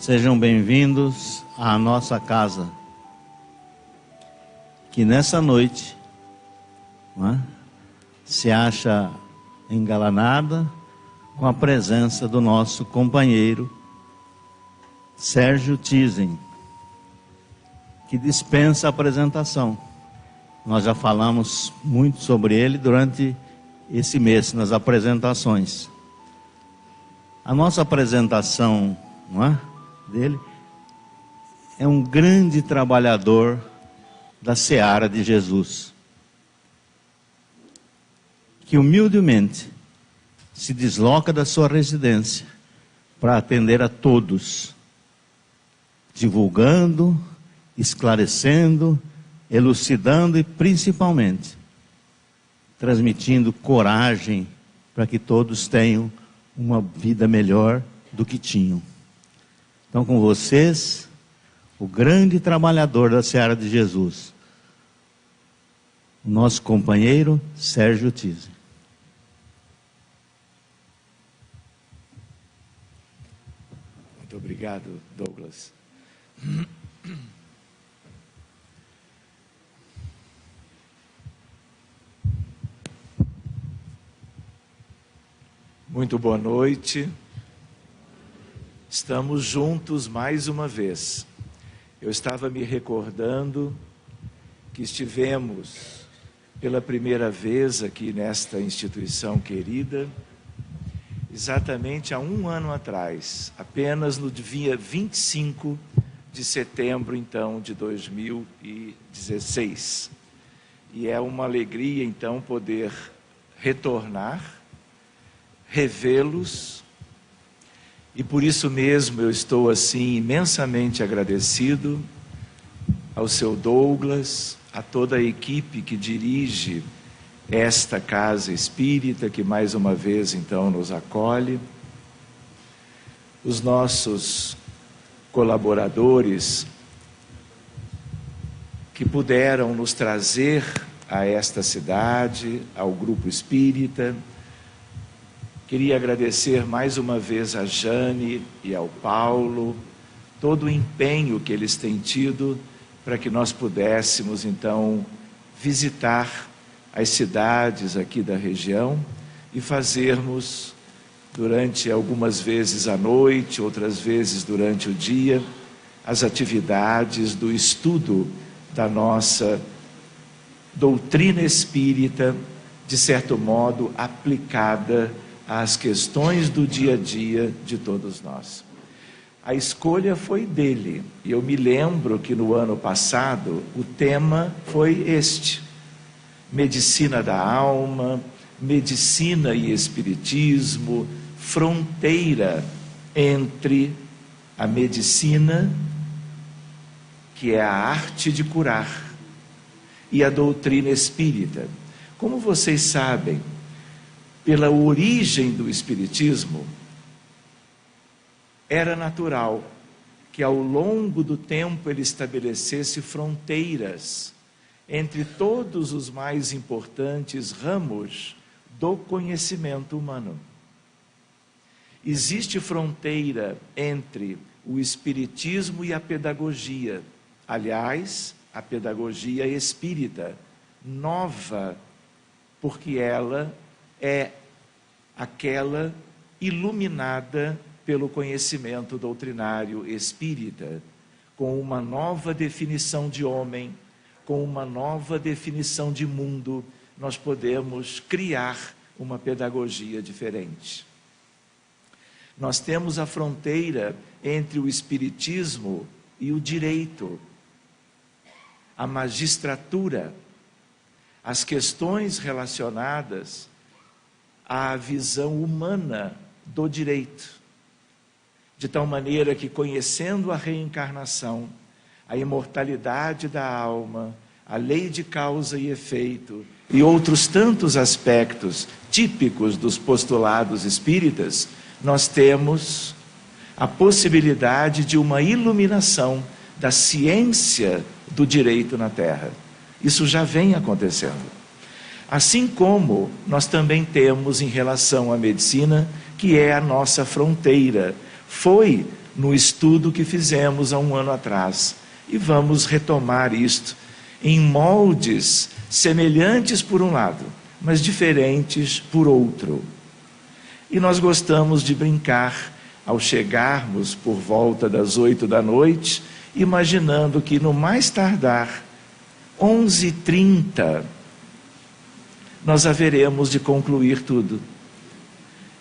Sejam bem-vindos à nossa casa, que nessa noite se acha engalanada com a presença do nosso companheiro Sérgio Tizen, que dispensa a apresentação. Nós já falamos muito sobre ele durante esse mês, nas apresentações. A nossa apresentação dele é um grande trabalhador da seara de Jesus, que humildemente se desloca da sua residência para atender a todos, divulgando, esclarecendo, elucidando e principalmente transmitindo coragem para que todos tenham uma vida melhor do que tinham. Então, com vocês, o grande trabalhador da seara de Jesus, o nosso companheiro Sérgio Tizen. Muito obrigado, Douglas. Muito boa noite. Estamos juntos mais uma vez. Eu estava me recordando que estivemos pela primeira vez aqui nesta instituição querida, exatamente há um ano atrás, apenas no dia 25 de setembro, então, de 2016. E é uma alegria, então, poder retornar, revê-los, e por isso mesmo eu estou assim imensamente agradecido ao seu Douglas, a toda a equipe que dirige esta casa espírita, que mais uma vez então nos acolhe, os nossos colaboradores que puderam nos trazer a esta cidade, ao grupo espírita. Queria agradecer mais uma vez a Jane e ao Paulo, todo o empenho que eles têm tido para que nós pudéssemos, então, visitar as cidades aqui da região e fazermos, durante algumas vezes à noite, outras vezes durante o dia, as atividades do estudo da nossa doutrina espírita, de certo modo, aplicada às questões do dia a dia de todos nós. A escolha foi dele, e eu me lembro que no ano passado o tema foi este: medicina da alma, medicina e espiritismo, fronteira entre a medicina, que é a arte de curar, e a doutrina espírita. Como vocês sabem, pela origem do espiritismo, era natural que ao longo do tempo ele estabelecesse fronteiras entre todos os mais importantes ramos do conhecimento humano. Existe fronteira entre o espiritismo e a pedagogia. Aliás, a pedagogia espírita, nova, porque ela é aquela iluminada pelo conhecimento doutrinário espírita, com uma nova definição de homem, com uma nova definição de mundo, nós podemos criar uma pedagogia diferente. Nós temos a fronteira entre o espiritismo e o direito, a magistratura, as questões relacionadas à visão humana do direito, de tal maneira que, conhecendo a reencarnação, a imortalidade da alma, a lei de causa e efeito e outros tantos aspectos típicos dos postulados espíritas, nós temos a possibilidade de uma iluminação da ciência do direito na Terra. Isso já vem acontecendo. Assim como nós também temos em relação à medicina, que é a nossa fronteira. Foi no estudo que fizemos há um ano atrás. E vamos retomar isto em moldes semelhantes por um lado, mas diferentes por outro. E nós gostamos de brincar ao chegarmos por volta das 8 da noite, imaginando que no mais tardar, 11h30, nós haveremos de concluir tudo.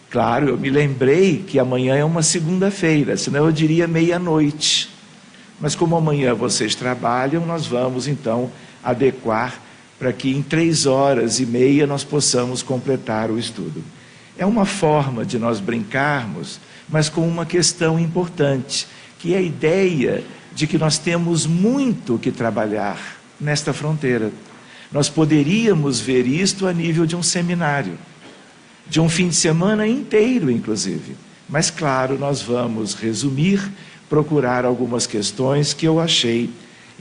Claro, eu me lembrei que amanhã é uma segunda-feira, senão eu diria meia-noite. Mas como amanhã vocês trabalham, nós vamos então adequar para que em 3h30 nós possamos completar o estudo. É uma forma de nós brincarmos, mas com uma questão importante, que é a ideia de que nós temos muito que trabalhar nesta fronteira. Nós poderíamos ver isto a nível de um seminário, de um fim de semana inteiro, inclusive. Mas, claro, nós vamos resumir, procurar algumas questões que eu achei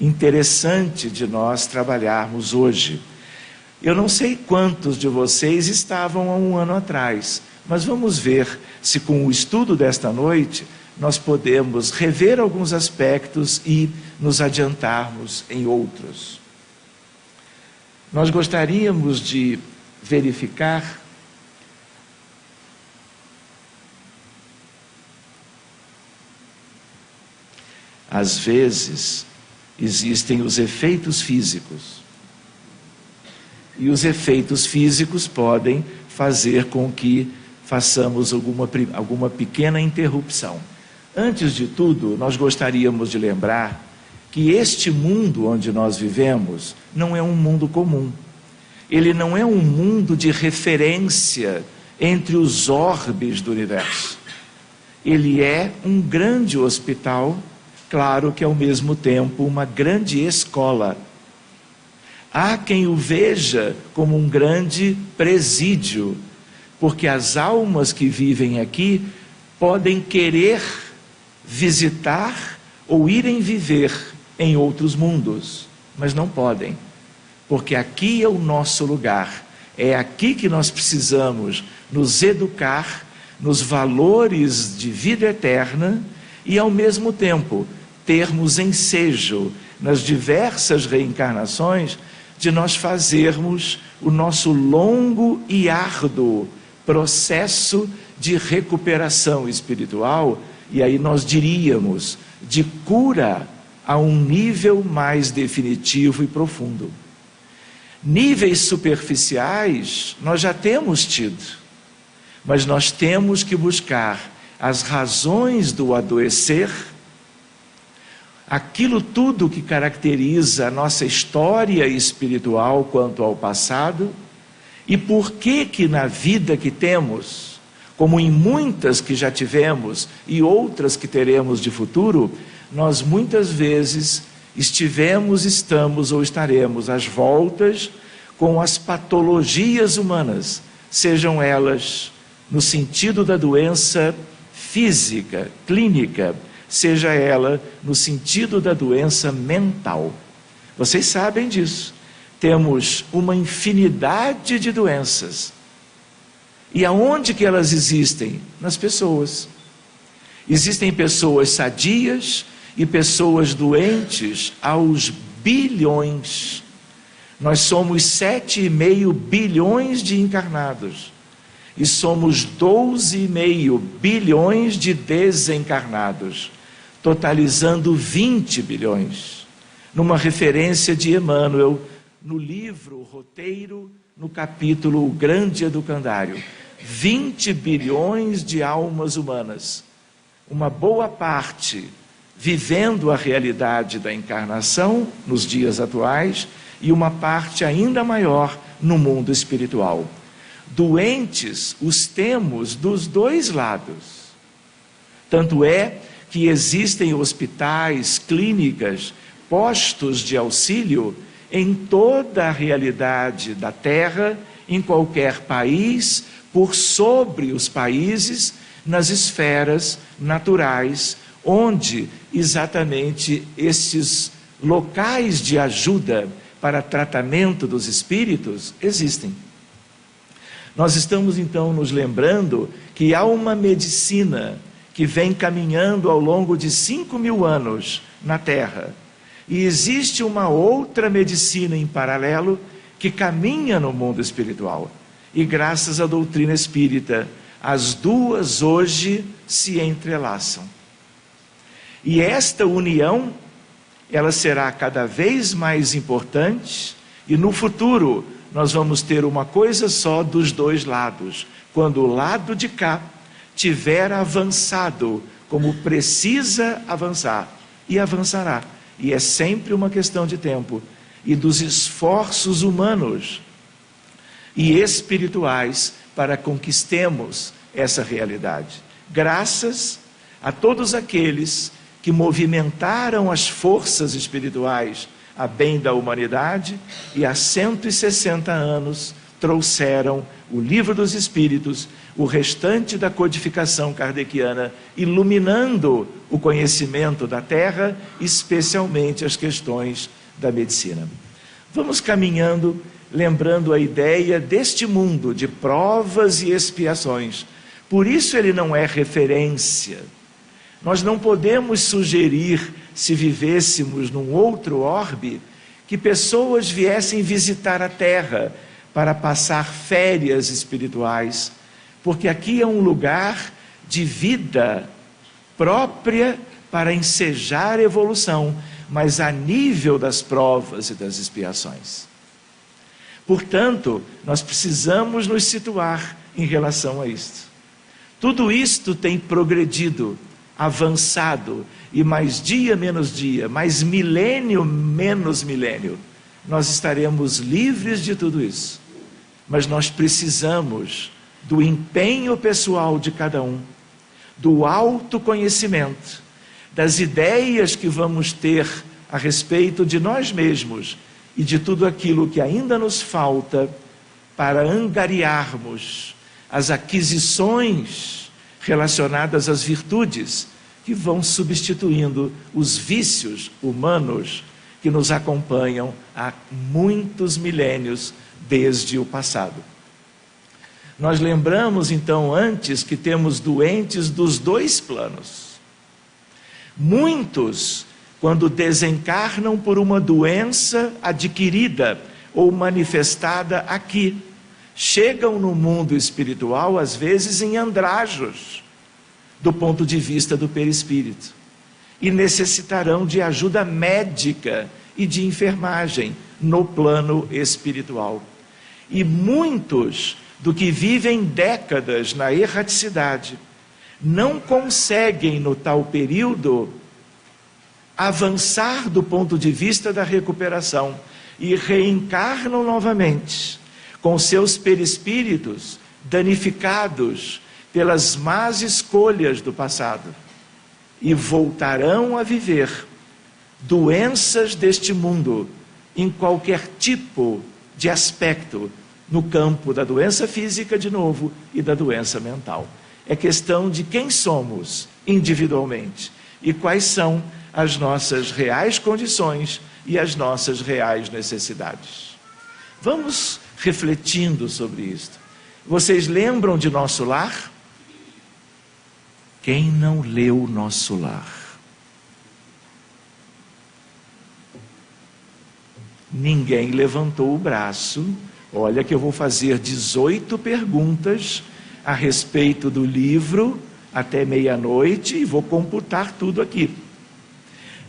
interessante de nós trabalharmos hoje. Eu não sei quantos de vocês estavam há um ano atrás, mas vamos ver se com o estudo desta noite nós podemos rever alguns aspectos e nos adiantarmos em outros. Nós gostaríamos de verificar às vezes existem os efeitos físicos. E os efeitos físicos podem fazer com que façamos alguma pequena interrupção. Antes de tudo, nós gostaríamos de lembrar que este mundo onde nós vivemos não é um mundo comum. Ele não é um mundo de referência entre os orbes do universo. Ele é um grande hospital, claro que ao mesmo tempo uma grande escola. Há quem o veja como um grande presídio, porque as almas que vivem aqui podem querer visitar ou irem viver em outros mundos, mas não podem, porque aqui é o nosso lugar, é aqui que nós precisamos nos educar nos valores de vida eterna e ao mesmo tempo termos ensejo nas diversas reencarnações de nós fazermos o nosso longo e árduo processo de recuperação espiritual, e aí nós diríamos, de cura a um nível mais definitivo e profundo. Níveis superficiais nós já temos tido, mas nós temos que buscar as razões do adoecer, aquilo tudo que caracteriza a nossa história espiritual quanto ao passado, e por que na vida que temos, como em muitas que já tivemos e outras que teremos de futuro, nós muitas vezes estivemos, estamos ou estaremos às voltas com as patologias humanas, sejam elas no sentido da doença física, clínica, seja ela no sentido da doença mental. Vocês sabem disso. Temos uma infinidade de doenças. E aonde que elas existem? Nas pessoas. Existem pessoas sadias e pessoas doentes aos bilhões. Nós somos 7,5 bilhões de encarnados. E somos 12,5 bilhões de desencarnados, totalizando 20 bilhões. Numa referência de Emmanuel, no livro Roteiro, no capítulo O Grande Educandário. 20 bilhões de almas humanas. Uma boa parte vivendo a realidade da encarnação nos dias atuais e uma parte ainda maior no mundo espiritual. Doentes os temos dos dois lados. Tanto é que existem hospitais, clínicas, postos de auxílio em toda a realidade da Terra, em qualquer país, por sobre os países, nas esferas naturais, onde exatamente esses locais de ajuda para tratamento dos espíritos existem. Nós estamos então nos lembrando que há uma medicina que vem caminhando ao longo de 5.000 anos na Terra. E existe uma outra medicina em paralelo que caminha no mundo espiritual. E graças à doutrina espírita, as duas hoje se entrelaçam. E esta união, ela será cada vez mais importante, e no futuro nós vamos ter uma coisa só dos dois lados. Quando o lado de cá tiver avançado como precisa avançar, e avançará. E é sempre uma questão de tempo e dos esforços humanos e espirituais para conquistemos essa realidade. Graças a todos aqueles que movimentaram as forças espirituais a bem da humanidade e há 160 anos trouxeram o Livro dos Espíritos, o restante da codificação kardeciana, iluminando o conhecimento da Terra, especialmente as questões da medicina. Vamos caminhando, lembrando a ideia deste mundo de provas e expiações. Por isso ele não é referência. Nós não podemos sugerir, se vivêssemos num outro orbe, que pessoas viessem visitar a Terra para passar férias espirituais, porque aqui é um lugar de vida própria para ensejar a evolução, mas a nível das provas e das expiações. Portanto, nós precisamos nos situar em relação a isto. Tudo isto tem progredido, avançado, e mais dia menos dia, mais milênio menos milênio, nós estaremos livres de tudo isso. Mas nós precisamos do empenho pessoal de cada um, do autoconhecimento, das ideias que vamos ter a respeito de nós mesmos e de tudo aquilo que ainda nos falta para angariarmos as aquisições relacionadas às virtudes que vão substituindo os vícios humanos que nos acompanham há muitos milênios desde o passado. Nós lembramos então antes que temos doentes dos dois planos. Muitos, quando desencarnam por uma doença adquirida ou manifestada aqui, chegam no mundo espiritual às vezes em andrajos, do ponto de vista do perispírito, e necessitarão de ajuda médica e de enfermagem no plano espiritual. E muitos do que vivem décadas na erraticidade não conseguem no tal período avançar do ponto de vista da recuperação e reencarnam novamente com seus perispíritos danificados pelas más escolhas do passado e voltarão a viver doenças deste mundo em qualquer tipo de aspecto, no campo da doença física de novo e da doença mental. É questão de quem somos individualmente e quais são as nossas reais condições e as nossas reais necessidades. Vamos refletindo sobre isto. Vocês lembram de Nosso Lar? Quem não leu Nosso Lar? Ninguém levantou o braço. Olha que eu vou fazer 18 perguntas a respeito do livro até meia-noite e vou computar tudo aqui.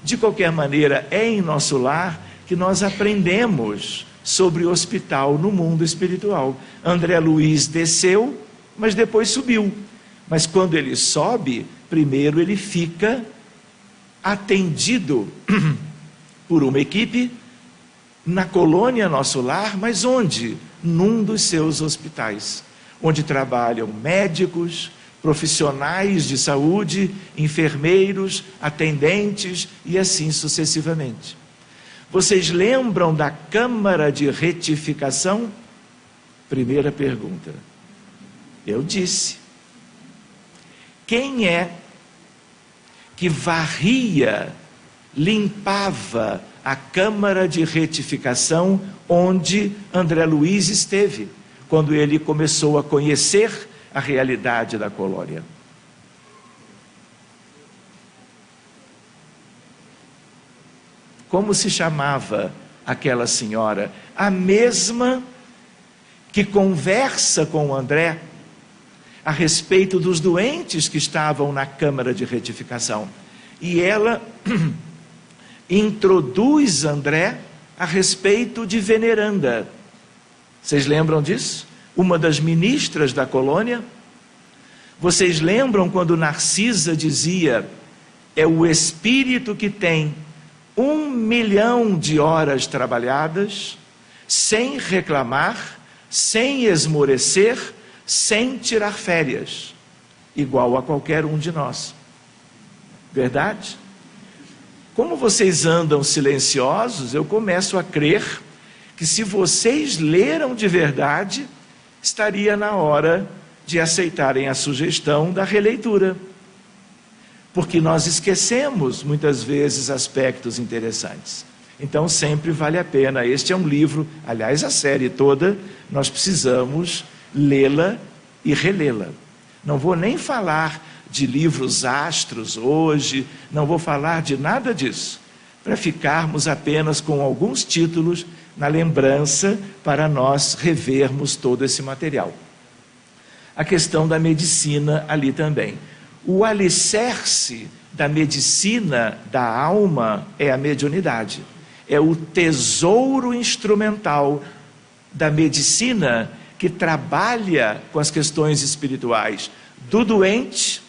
De qualquer maneira, é em Nosso Lar que nós aprendemos sobre o hospital no mundo espiritual. André Luiz desceu, mas depois subiu. Mas quando ele sobe, primeiro ele fica atendido por uma equipe na colônia Nosso Lar, mas onde? Num dos seus hospitais, onde trabalham médicos, profissionais de saúde, enfermeiros, atendentes e assim sucessivamente. Vocês lembram da Câmara de Retificação? Primeira pergunta. Eu disse. Quem é que varria, limpava a Câmara de Retificação onde André Luiz esteve, quando ele começou a conhecer a realidade da colônia? Como se chamava aquela senhora? A mesma que conversa com o André a respeito dos doentes que estavam na câmara de retificação. E ela introduz André a respeito de Veneranda. Vocês lembram disso? Uma das ministras da colônia. Vocês lembram quando Narcisa dizia: é o espírito que tem 1 milhão de horas trabalhadas, sem reclamar, sem esmorecer, sem tirar férias, igual a qualquer um de nós. Verdade? Como vocês andam silenciosos, eu começo a crer que se vocês leram de verdade, estaria na hora de aceitarem a sugestão da releitura. Porque nós esquecemos muitas vezes aspectos interessantes. Então sempre vale a pena. Este é um livro, aliás, a série toda, nós precisamos lê-la e relê-la. Não vou nem falar de livros astros hoje, não vou falar de nada disso, para ficarmos apenas com alguns títulos na lembrança para nós revermos todo esse material. A questão da medicina ali também. O alicerce da medicina da alma é a mediunidade. É o tesouro instrumental da medicina que trabalha com as questões espirituais do doente,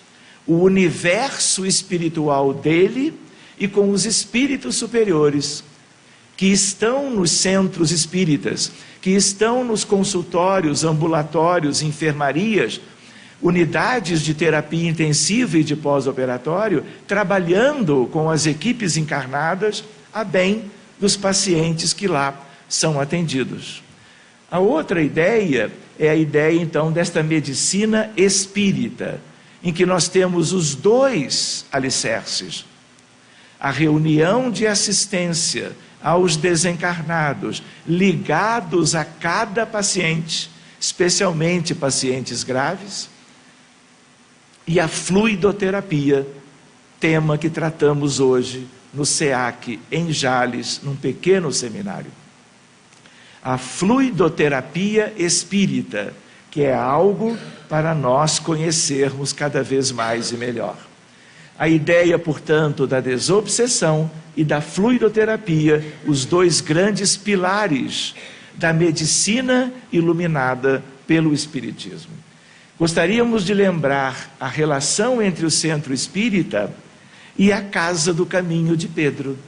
o universo espiritual dele e com os espíritos superiores que estão nos centros espíritas, que estão nos consultórios, ambulatórios, enfermarias, unidades de terapia intensiva e de pós-operatório, trabalhando com as equipes encarnadas a bem dos pacientes que lá são atendidos. A outra ideia é a ideia então desta medicina espírita, em que nós temos os dois alicerces. A reunião de assistência aos desencarnados, ligados a cada paciente, especialmente pacientes graves, e a fluidoterapia, tema que tratamos hoje no SEAC, em Jales, num pequeno seminário. A fluidoterapia espírita, que é algo para nós conhecermos cada vez mais e melhor. A ideia, portanto, da desobsessão e da fluidoterapia, os dois grandes pilares da medicina iluminada pelo Espiritismo. Gostaríamos de lembrar a relação entre o centro espírita e a Casa do Caminho de Pedro.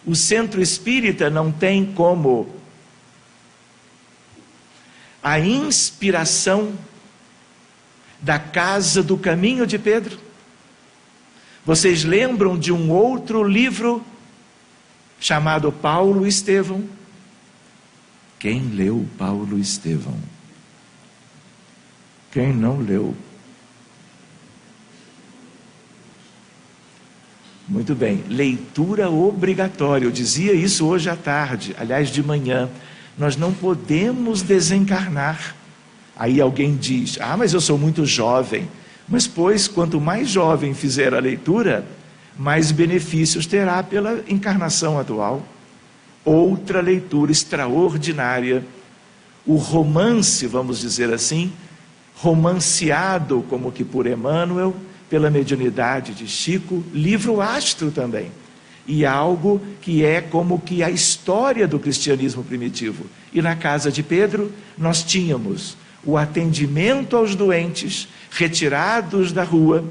O centro espírita não tem como a inspiração da Casa do Caminho de Pedro. Vocês lembram de um outro livro chamado Paulo Estevão? Quem leu Paulo Estevão? Quem não leu? Muito bem, leitura obrigatória. Eu dizia isso hoje à tarde, aliás de manhã. Nós não podemos desencarnar. Aí alguém diz: ah, mas eu sou muito jovem. Mas pois, quanto mais jovem fizer a leitura, mais benefícios terá pela encarnação atual. Outra leitura extraordinária, o romance, vamos dizer assim, romanceado como que por Emmanuel, pela mediunidade de Chico, livro astro também. E algo que é como que a história do cristianismo primitivo. E na casa de Pedro nós tínhamos o atendimento aos doentes retirados da rua,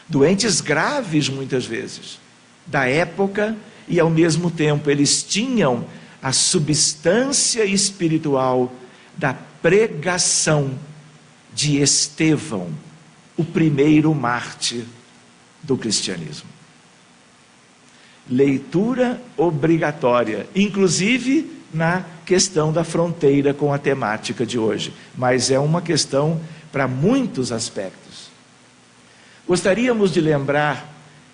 doentes graves muitas vezes, da época, e ao mesmo tempo eles tinham a substância espiritual da pregação de Estevão, o primeiro mártir do cristianismo. Leitura obrigatória, inclusive na questão da fronteira com a temática de hoje, mas é uma questão para muitos aspectos. Gostaríamos de lembrar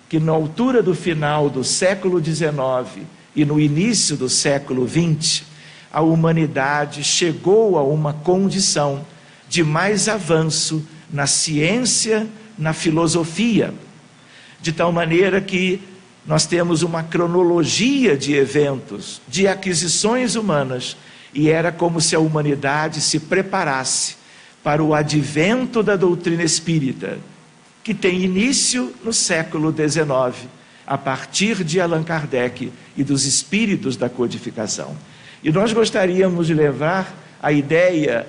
que na altura do final do século XIX e no início do século XX, a humanidade chegou a uma condição de mais avanço na ciência, na filosofia, de tal maneira que nós temos uma cronologia de eventos, de aquisições humanas, e era como se a humanidade se preparasse para o advento da doutrina espírita, que tem início no século XIX, a partir de Allan Kardec e dos espíritos da codificação. E nós gostaríamos de levar a ideia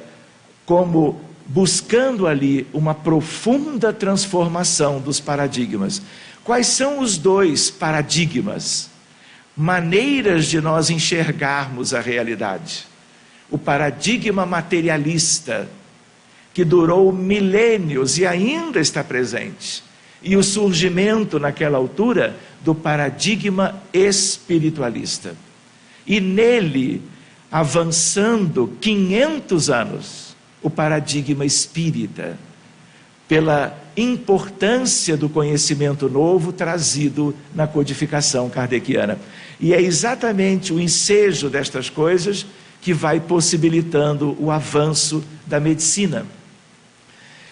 como buscando ali uma profunda transformação dos paradigmas. Quais são os dois paradigmas? Maneiras de nós enxergarmos a realidade. O paradigma materialista, que durou milênios e ainda está presente. E o surgimento naquela altura do paradigma espiritualista. E nele, avançando 500 anos, o paradigma espírita, pela importância do conhecimento novo trazido na codificação kardeciana. E é exatamente o ensejo destas coisas que vai possibilitando o avanço da medicina.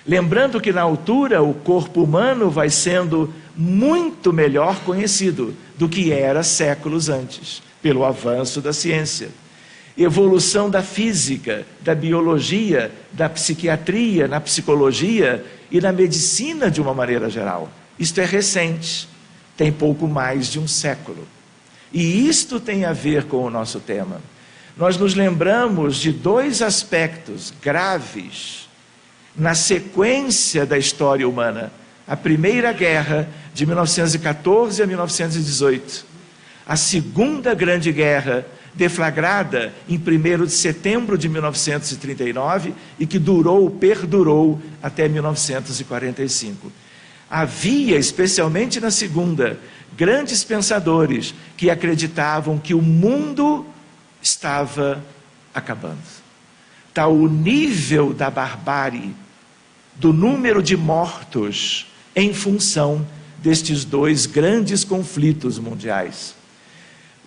Lembrando que na altura o corpo humano vai sendo muito melhor conhecido do que era séculos antes, pelo avanço da ciência. Evolução da física, da biologia, da psiquiatria, na psicologia e na medicina de uma maneira geral. Isto é recente, tem pouco mais de um século. E isto tem a ver com o nosso tema. Nós nos lembramos de dois aspectos graves na sequência da história humana. A Primeira Guerra, de 1914 a 1918. A Segunda Grande Guerra, deflagrada em 1º de setembro de 1939 e que perdurou até 1945. Havia, especialmente na Segunda, grandes pensadores que acreditavam que o mundo estava acabando. Tal o nível da barbárie, do número de mortos em função destes dois grandes conflitos mundiais.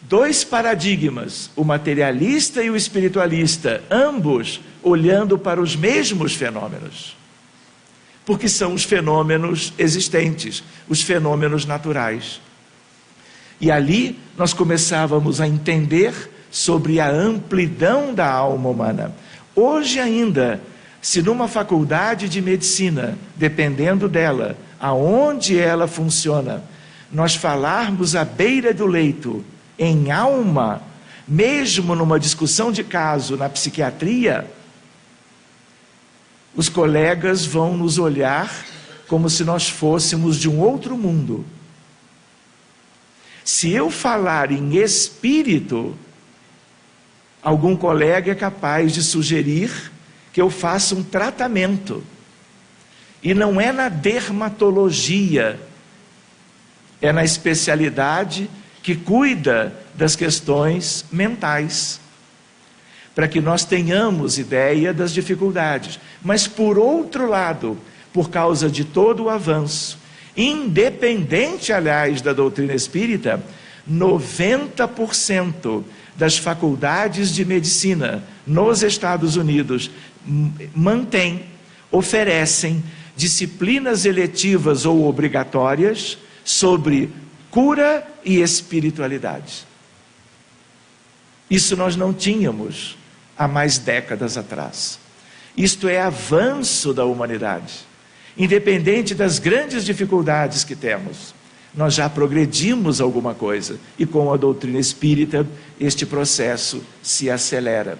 Dois paradigmas, o materialista e o espiritualista, ambos olhando para os mesmos fenômenos. Porque são os fenômenos existentes, os fenômenos naturais. E ali nós começávamos a entender sobre a amplidão da alma humana. Hoje ainda, se numa faculdade de medicina, dependendo dela, aonde ela funciona, nós falarmos à beira do leito, em alma, mesmo numa discussão de caso na psiquiatria, os colegas vão nos olhar como se nós fôssemos de um outro mundo. Se eu falar em espírito, algum colega é capaz de sugerir que eu faça um tratamento. E não é na dermatologia, é na especialidade que cuida das questões mentais, para que nós tenhamos ideia das dificuldades. Mas por outro lado, por causa de todo o avanço, independente, aliás, da doutrina espírita, 90% das faculdades de medicina nos Estados Unidos oferecem disciplinas eletivas ou obrigatórias sobre cura e espiritualidade. Isso nós não tínhamos há mais décadas atrás. Isto é avanço da humanidade. Independente das grandes dificuldades que temos, nós já progredimos alguma coisa. E com a doutrina espírita, este processo se acelera.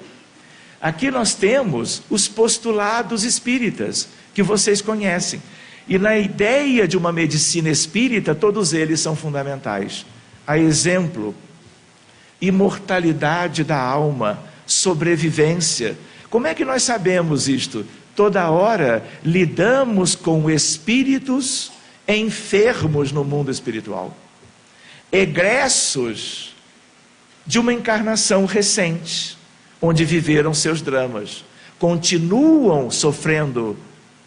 Aqui nós temos os postulados espíritas, que vocês conhecem. E na ideia de uma medicina espírita, todos eles são fundamentais. A exemplo, imortalidade da alma, sobrevivência. Como é que nós sabemos isto? Toda hora lidamos com espíritos enfermos no mundo espiritual, egressos de uma encarnação recente, onde viveram seus dramas, continuam sofrendo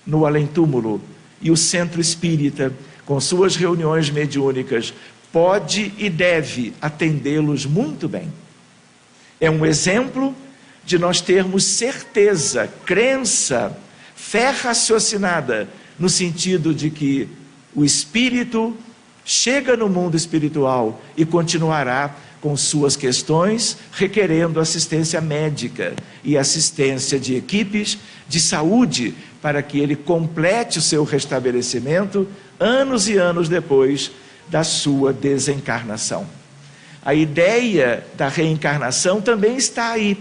no além-túmulo. E o centro espírita, com suas reuniões mediúnicas, pode e deve atendê-los muito bem. É um exemplo de nós termos certeza, crença, fé raciocinada, no sentido de que o espírito chega no mundo espiritual e continuará com suas questões, requerendo assistência médica e assistência de equipes de saúde, para que ele complete o seu restabelecimento anos e anos depois da sua desencarnação. A ideia da reencarnação também está aí.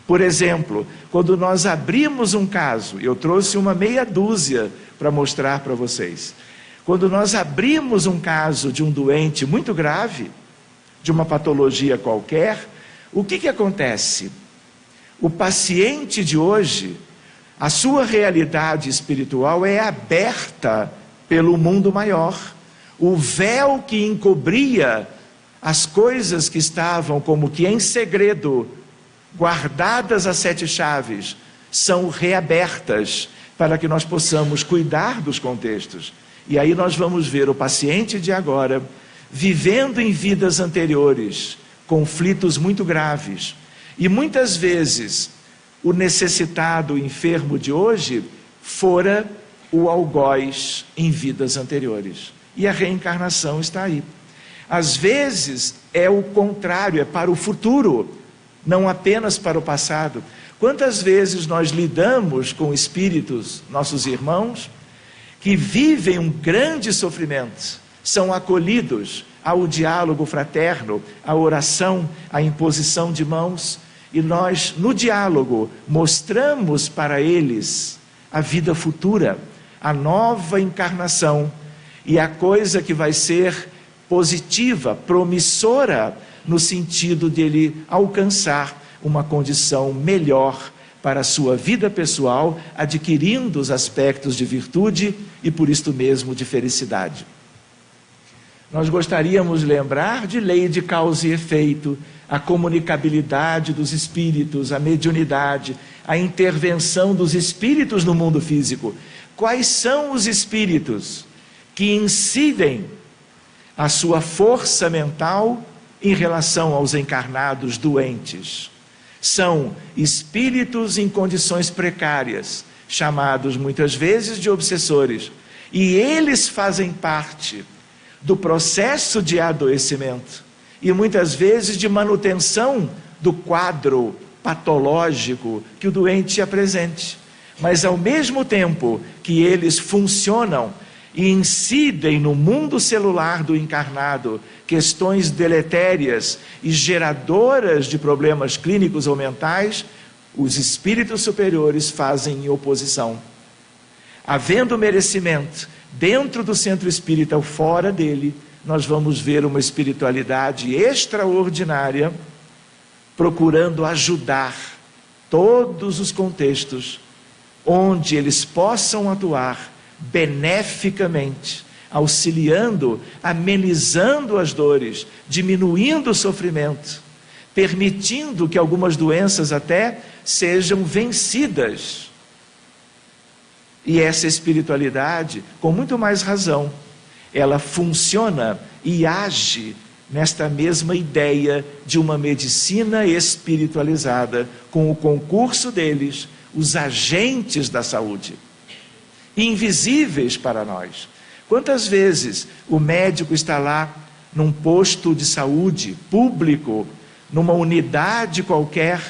Por exemplo, quando nós abrimos um caso, eu trouxe uma meia dúzia para mostrar para vocês. Quando nós abrimos um caso de um doente muito grave, de uma patologia qualquer, o que acontece? O paciente de hoje, a sua realidade espiritual é aberta pelo mundo maior. O véu que encobria as coisas que estavam como que em segredo, guardadas a 7 chaves, são reabertas para que nós possamos cuidar dos contextos. E aí nós vamos ver o paciente de agora vivendo em vidas anteriores conflitos muito graves. E muitas vezes o necessitado, o enfermo de hoje, fora o algoz em vidas anteriores. E a reencarnação está aí. Às vezes é o contrário, é para o futuro, não apenas para o passado. Quantas vezes nós lidamos com espíritos, nossos irmãos, que vivem um grande sofrimento, são acolhidos ao diálogo fraterno, à oração, à imposição de mãos, e nós, no diálogo, mostramos para eles a vida futura, a nova encarnação, e a coisa que vai ser positiva, promissora, no sentido de ele alcançar uma condição melhor para a sua vida pessoal, adquirindo os aspectos de virtude e, por isto mesmo, de felicidade. Nós gostaríamos de lembrar de lei de causa e efeito, a comunicabilidade dos espíritos, a mediunidade, a intervenção dos espíritos no mundo físico. Quais são os espíritos que incidem a sua força mental em relação aos encarnados doentes? São espíritos em condições precárias, chamados muitas vezes de obsessores, e eles fazem parte do processo de adoecimento e muitas vezes de manutenção do quadro patológico que o doente apresente. Mas ao mesmo tempo que eles funcionam e incidem no mundo celular do encarnado questões deletérias e geradoras de problemas clínicos ou mentais, os espíritos superiores fazem em oposição. Havendo merecimento dentro do centro espírita ou fora dele, nós vamos ver uma espiritualidade extraordinária, procurando ajudar todos os contextos onde eles possam atuar beneficamente, auxiliando, amenizando as dores, diminuindo o sofrimento, permitindo que algumas doenças até sejam vencidas. E essa espiritualidade, com muito mais razão, ela funciona e age nesta mesma ideia de uma medicina espiritualizada, com o concurso deles, os agentes da saúde, invisíveis para nós. Quantas vezes o médico está lá num posto de saúde público, numa unidade qualquer,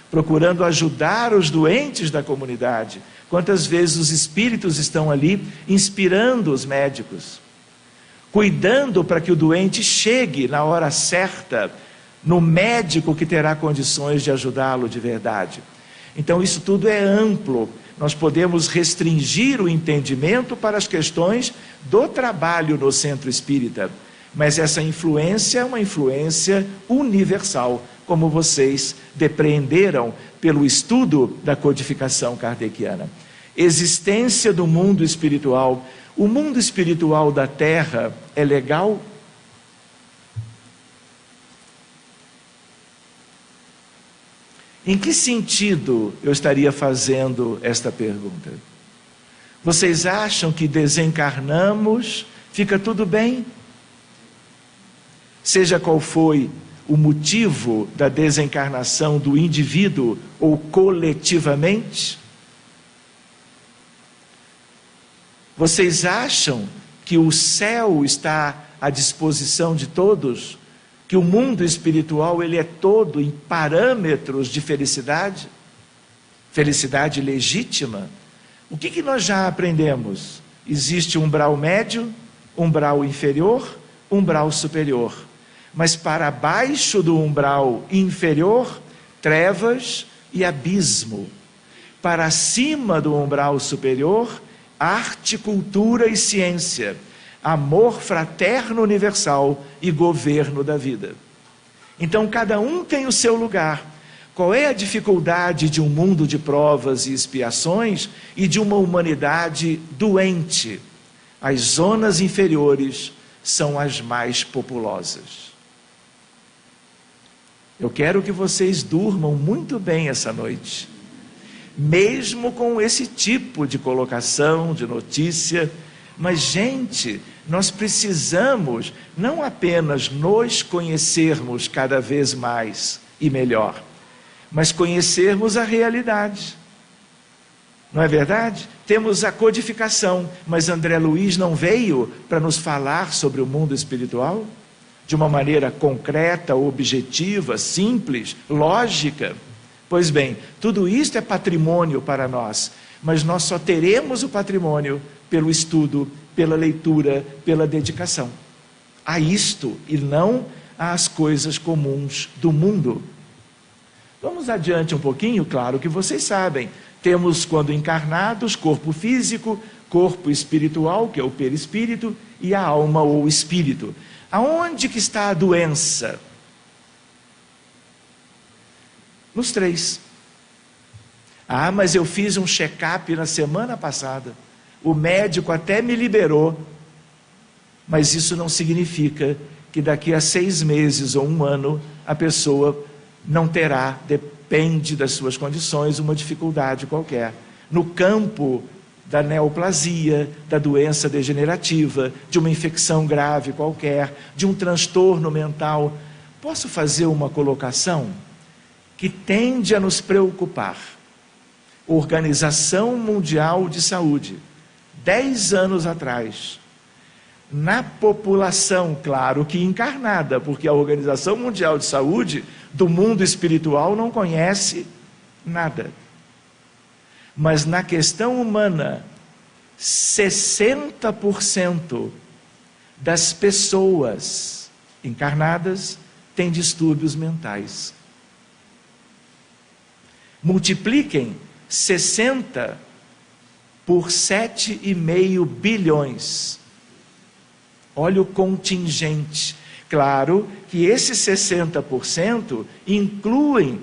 procurando ajudar os doentes da comunidade? Quantas vezes os espíritos estão ali inspirando os médicos, cuidando para que o doente chegue na hora certa no médico que terá condições de ajudá-lo de verdade. Então isso tudo é amplo. Nós podemos restringir o entendimento para as questões do trabalho no centro espírita, mas essa influência é uma influência universal, como vocês depreenderam pelo estudo da codificação kardeciana. Existência do mundo espiritual. O mundo espiritual da Terra é legal? Em que sentido eu estaria fazendo esta pergunta? Vocês acham que desencarnamos, fica tudo bem? Seja qual foi o motivo da desencarnação do indivíduo ou coletivamente? Vocês acham que o céu está à disposição de todos, que o mundo espiritual ele é todo em parâmetros de felicidade, felicidade legítima. O que nós já aprendemos? Existe um umbral médio, umbral inferior, umbral superior. Mas para baixo do umbral inferior, trevas e abismo. Para cima do umbral superior, arte, cultura e ciência, amor fraterno universal e governo da vida. Então cada um tem o seu lugar. Qual é a dificuldade de um mundo de provas e expiações e de uma humanidade doente? As zonas inferiores são as mais populosas. Eu quero que vocês durmam muito bem essa noite, mesmo com esse tipo de colocação, de notícia. Mas, gente, nós precisamos não apenas nos conhecermos cada vez mais e melhor, mas conhecermos a realidade. Não é verdade? Temos a codificação, mas André Luiz não veio para nos falar sobre o mundo espiritual de uma maneira concreta, objetiva, simples, lógica. Pois bem, tudo isto é patrimônio para nós, mas nós só teremos o patrimônio pelo estudo, pela leitura, pela dedicação a isto e não às coisas comuns do mundo. Vamos adiante um pouquinho. Claro que vocês sabem, temos, quando encarnados, corpo físico, corpo espiritual, que é o perispírito, e a alma ou espírito. Aonde que está a doença? Nos três. Ah, mas eu fiz um check-up na semana passada, o médico até me liberou, mas isso não significa que daqui a 6 meses ou 1 ano a pessoa não terá, depende das suas condições, uma dificuldade qualquer. No campo da neoplasia, da doença degenerativa, de uma infecção grave qualquer, de um transtorno mental. Posso fazer uma colocação que tende a nos preocupar? Organização Mundial de Saúde, 10 anos atrás, na população, claro que encarnada, porque a Organização Mundial de Saúde do mundo espiritual não conhece nada. Mas na questão humana, 60% das pessoas encarnadas têm distúrbios mentais. Multipliquem 60 por 7,5 bilhões. Olha o contingente. Claro que esses 60% incluem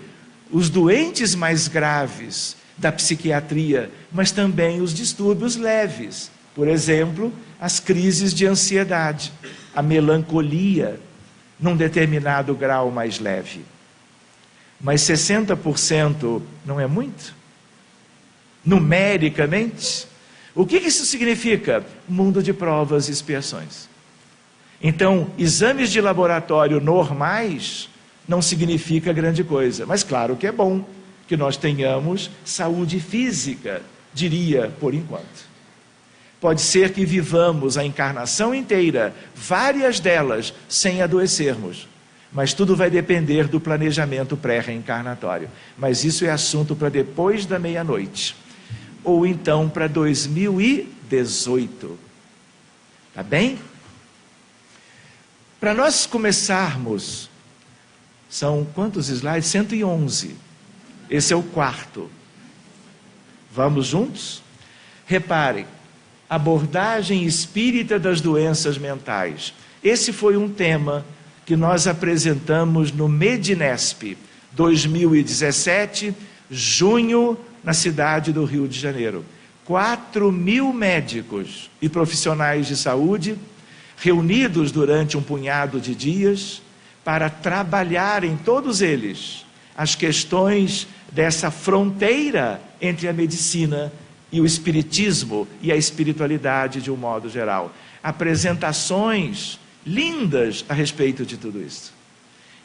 os doentes mais graves da psiquiatria, mas também os distúrbios leves. Por exemplo, as crises de ansiedade, a melancolia, num determinado grau mais leve. Mas 60% não é muito? Numericamente? O que isso significa? Mundo de provas e expiações. Então, exames de laboratório normais não significa grande coisa. Mas claro que é bom que nós tenhamos saúde física, diria, por enquanto. Pode ser que vivamos a encarnação inteira, várias delas, sem adoecermos. Mas tudo vai depender do planejamento pré-reencarnatório. Mas isso é assunto para depois da meia-noite. Ou então para 2018. Tá bem? Para nós começarmos, são quantos slides? 111. Esse é o 4. Vamos juntos? Reparem, abordagem espírita das doenças mentais. Esse foi um tema que nós apresentamos no Medinesp 2017, junho, na cidade do Rio de Janeiro. 4.000 médicos e profissionais de saúde reunidos durante um punhado de dias para trabalharem todos eles as questões dessa fronteira entre a medicina e o espiritismo e a espiritualidade de um modo geral. Apresentações lindas a respeito de tudo isso.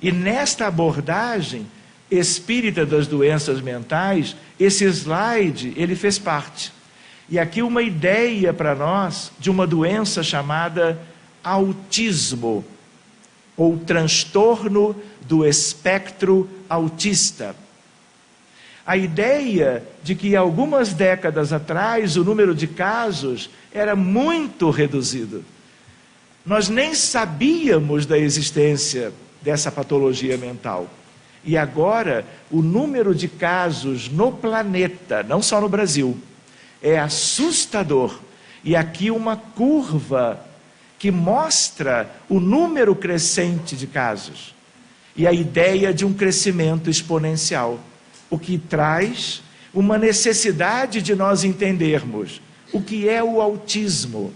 E nesta abordagem espírita das doenças mentais, esse slide, ele fez parte. E aqui uma ideia para nós de uma doença chamada autismo, ou transtorno do espectro autista. A ideia de que algumas décadas atrás o número de casos era muito reduzido. Nós nem sabíamos da existência dessa patologia mental. E agora, o número de casos no planeta, não só no Brasil, é assustador. E aqui uma curva que mostra o número crescente de casos. E a ideia de um crescimento exponencial. O que traz uma necessidade de nós entendermos o que é o autismo.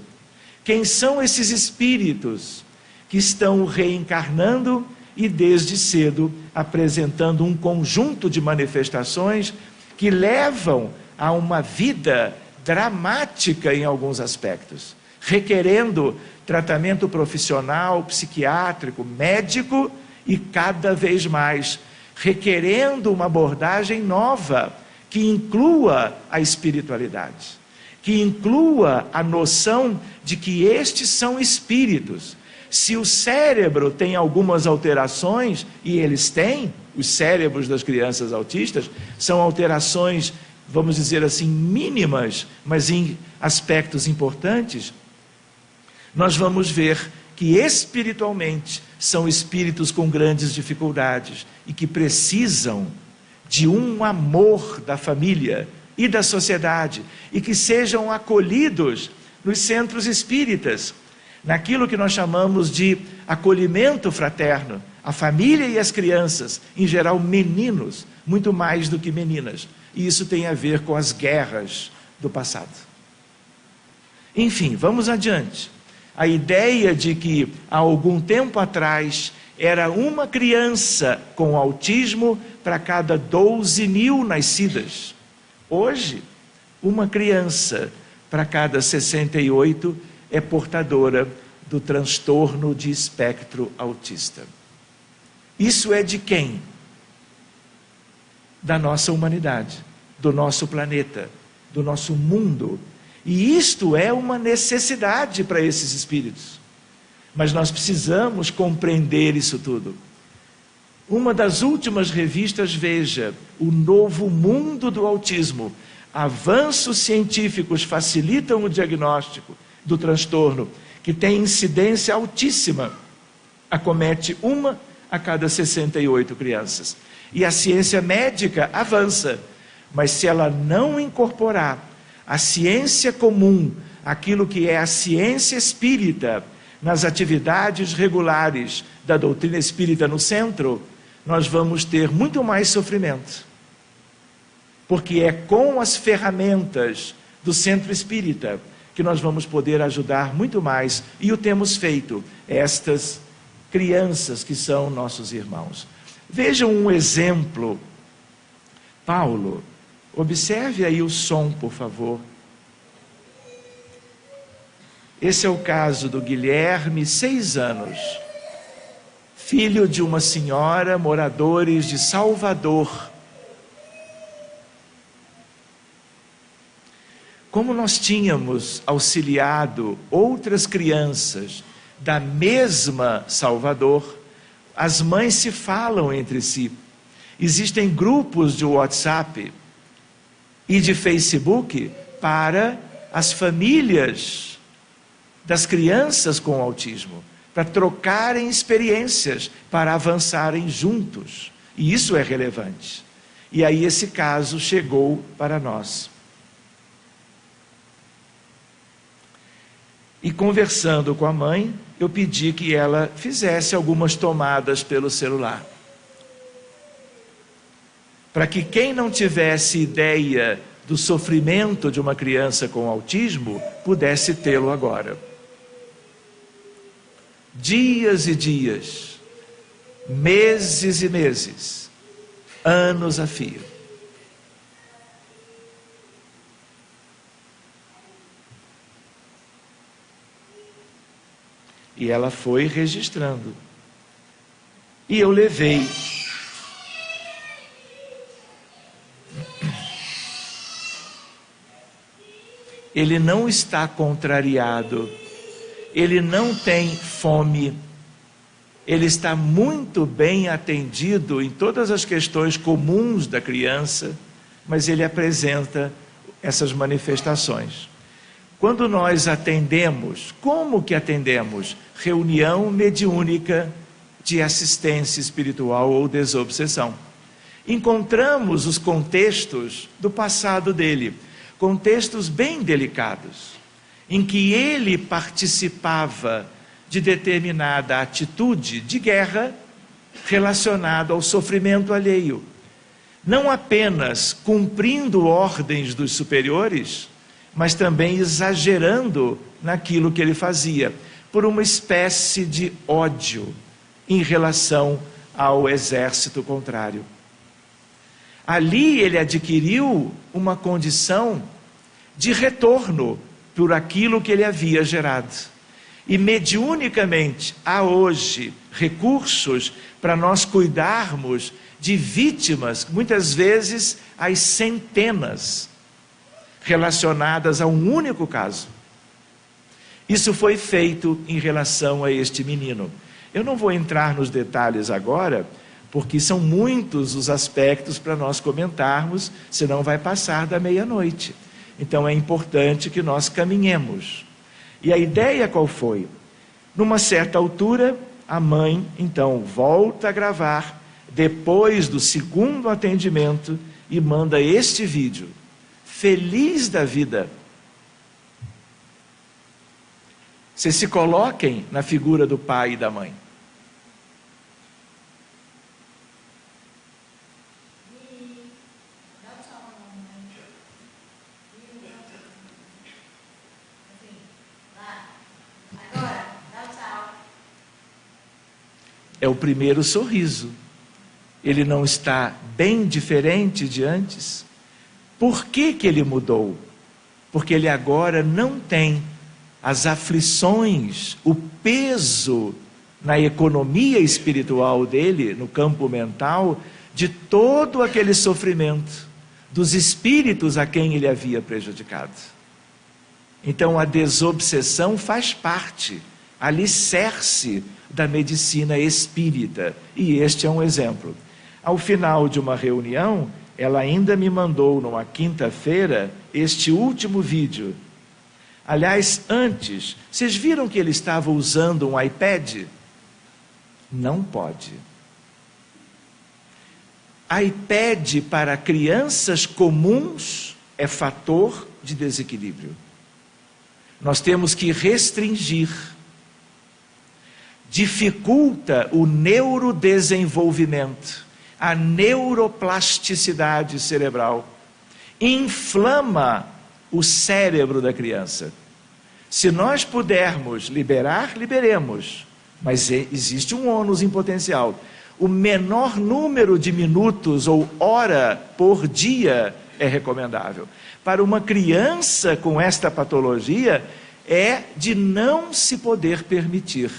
Quem são esses espíritos que estão reencarnando e desde cedo apresentando um conjunto de manifestações que levam a uma vida dramática em alguns aspectos, requerendo tratamento profissional, psiquiátrico, médico e cada vez mais requerendo uma abordagem nova que inclua a espiritualidade, que inclua a noção de que estes são espíritos. Se o cérebro tem algumas alterações, e eles têm, os cérebros das crianças autistas, são alterações, vamos dizer assim, mínimas, mas em aspectos importantes, nós vamos ver que espiritualmente são espíritos com grandes dificuldades e que precisam de um amor da família e da sociedade e que sejam acolhidos nos centros espíritas, naquilo que nós chamamos de acolhimento fraterno, a família e as crianças, em geral meninos, muito mais do que meninas, e isso tem a ver com as guerras do passado. Enfim, vamos adiante. A ideia de que há algum tempo atrás era uma criança com autismo para cada 12 mil nascidas. Hoje, uma criança para cada 68 é portadora do transtorno de espectro autista. Isso é de quem? Da nossa humanidade, do nosso planeta, do nosso mundo. E isto é uma necessidade para esses espíritos. Mas nós precisamos compreender isso tudo. Uma das últimas revistas, Veja, O Novo Mundo do Autismo. Avanços científicos facilitam o diagnóstico do transtorno, que tem incidência altíssima. Acomete 1 a cada 68 crianças. E a ciência médica avança. Mas se ela não incorporar a ciência comum, aquilo que é a ciência espírita, nas atividades regulares da doutrina espírita no centro, nós vamos ter muito mais sofrimento. Porque é com as ferramentas do centro espírita que nós vamos poder ajudar muito mais, e o temos feito, estas crianças que são nossos irmãos. Vejam um exemplo. Paulo, observe aí o som, por favor. Esse é o caso do Guilherme, 6 anos, filho de uma senhora, moradores de Salvador. Como nós tínhamos auxiliado outras crianças da mesma Salvador, as mães se falam entre si. Existem grupos de WhatsApp e de Facebook para as famílias das crianças com autismo, para trocarem experiências, para avançarem juntos. E isso é relevante. E aí esse caso chegou para nós. E conversando com a mãe, eu pedi que ela fizesse algumas tomadas pelo celular. Para que quem não tivesse ideia do sofrimento de uma criança com autismo, pudesse tê-lo agora. Dias e dias, meses e meses, anos a fio. E ela foi registrando. E eu levei. Ele não está contrariado. ele não tem fome, ele está muito bem atendido em todas as questões comuns da criança, mas ele apresenta essas manifestações. Quando nós atendemos, como que atendemos? Reunião mediúnica de assistência espiritual ou desobsessão. Encontramos os contextos do passado dele, contextos bem delicados, em que ele participava de determinada atitude de guerra relacionada ao sofrimento alheio. Não apenas cumprindo ordens dos superiores, mas também exagerando naquilo que ele fazia, por uma espécie de ódio em relação ao exército contrário. Ali ele adquiriu uma condição de retorno por aquilo que ele havia gerado. E mediunicamente há hoje recursos para nós cuidarmos de vítimas, muitas vezes às centenas, relacionadas a um único caso. Isso foi feito em relação a este menino. Eu não vou entrar nos detalhes agora, porque são muitos os aspectos para nós comentarmos, senão vai passar da meia-noite. Então é importante que nós caminhemos. E a ideia qual foi? Numa certa altura, a mãe então volta a gravar, depois do segundo atendimento, e manda este vídeo, feliz da vida. Vocês se coloquem na figura do pai e da mãe. É o primeiro sorriso. Ele não está bem diferente de antes? Por que que ele mudou? Porque ele agora não tem as aflições, o peso na economia espiritual dele, no campo mental, de todo aquele sofrimento dos espíritos a quem ele havia prejudicado. Então a desobsessão faz parte, alicerce da medicina espírita, e este é um exemplo. Ao final de uma reunião, ela ainda me mandou numa quinta-feira este último vídeo. Aliás, antes, vocês viram que ele estava usando um iPad? Não pode. iPad para crianças comuns é fator de desequilíbrio. Nós temos que restringir. Dificulta o neurodesenvolvimento, a neuroplasticidade cerebral, inflama o cérebro da criança. Se nós pudermos liberar, liberemos, mas existe um ônus em potencial. O menor número de minutos ou hora por dia é recomendável. Para uma criança com esta patologia, é de não se poder permitir,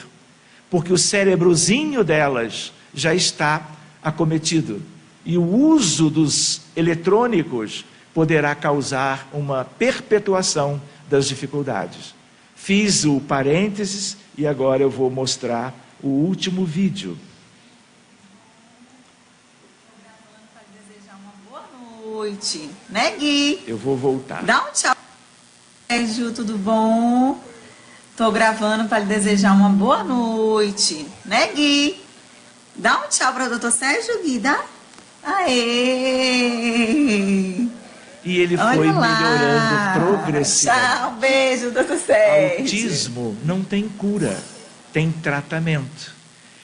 porque o cérebrozinho delas já está acometido. E o uso dos eletrônicos poderá causar uma perpetuação das dificuldades. Fiz o parênteses e agora eu vou mostrar o último vídeo. Para desejar uma boa noite, né, Gui? Eu vou voltar. Dá um tchau. Sérgio, tudo bom? Tô gravando para lhe desejar uma boa noite, né, Gui? Dá um tchau para o doutor Sérgio, Gui, dá? Aê! E ele foi melhorando progressivamente. Tchau, beijo, doutor Sérgio. Autismo não tem cura, tem tratamento.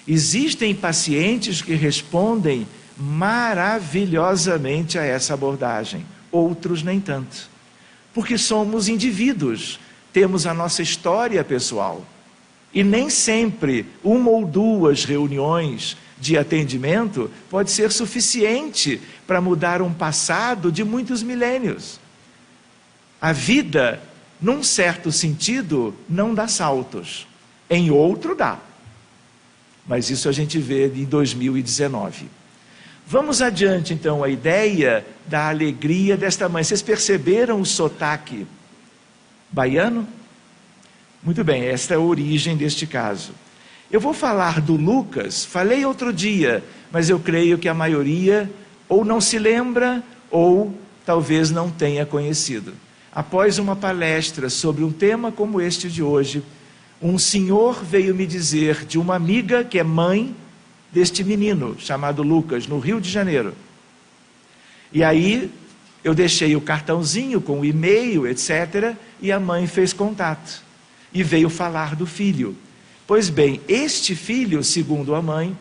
Existem pacientes que respondem maravilhosamente a essa abordagem, outros nem tanto. Porque somos indivíduos, temos a nossa história pessoal. E nem sempre uma ou duas reuniões de atendimento pode ser suficiente para mudar um passado de muitos milênios. A vida, num certo sentido, não dá saltos. Em outro dá. Mas isso a gente vê em 2019. Vamos adiante então, a ideia da alegria desta mãe. Vocês perceberam o sotaque baiano? Muito bem, esta é a origem deste caso. Eu vou falar do Lucas, falei outro dia, mas eu creio que a maioria ou não se lembra ou talvez não tenha conhecido. Após uma palestra sobre um tema como este de hoje, um senhor veio me dizer de uma amiga que é mãe deste menino, chamado Lucas, no Rio de Janeiro. E aí eu deixei o cartãozinho com o e-mail, etc., e a mãe fez contato. E veio falar do filho. Pois bem, este filho, segundo a mãe,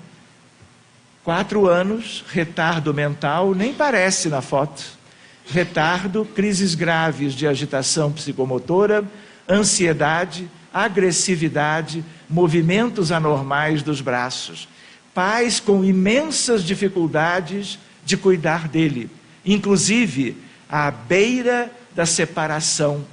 4 anos, retardo mental, nem parece na foto. Retardo, crises graves de agitação psicomotora, ansiedade, agressividade, movimentos anormais dos braços. Pais com imensas dificuldades de cuidar dele, inclusive à beira da separação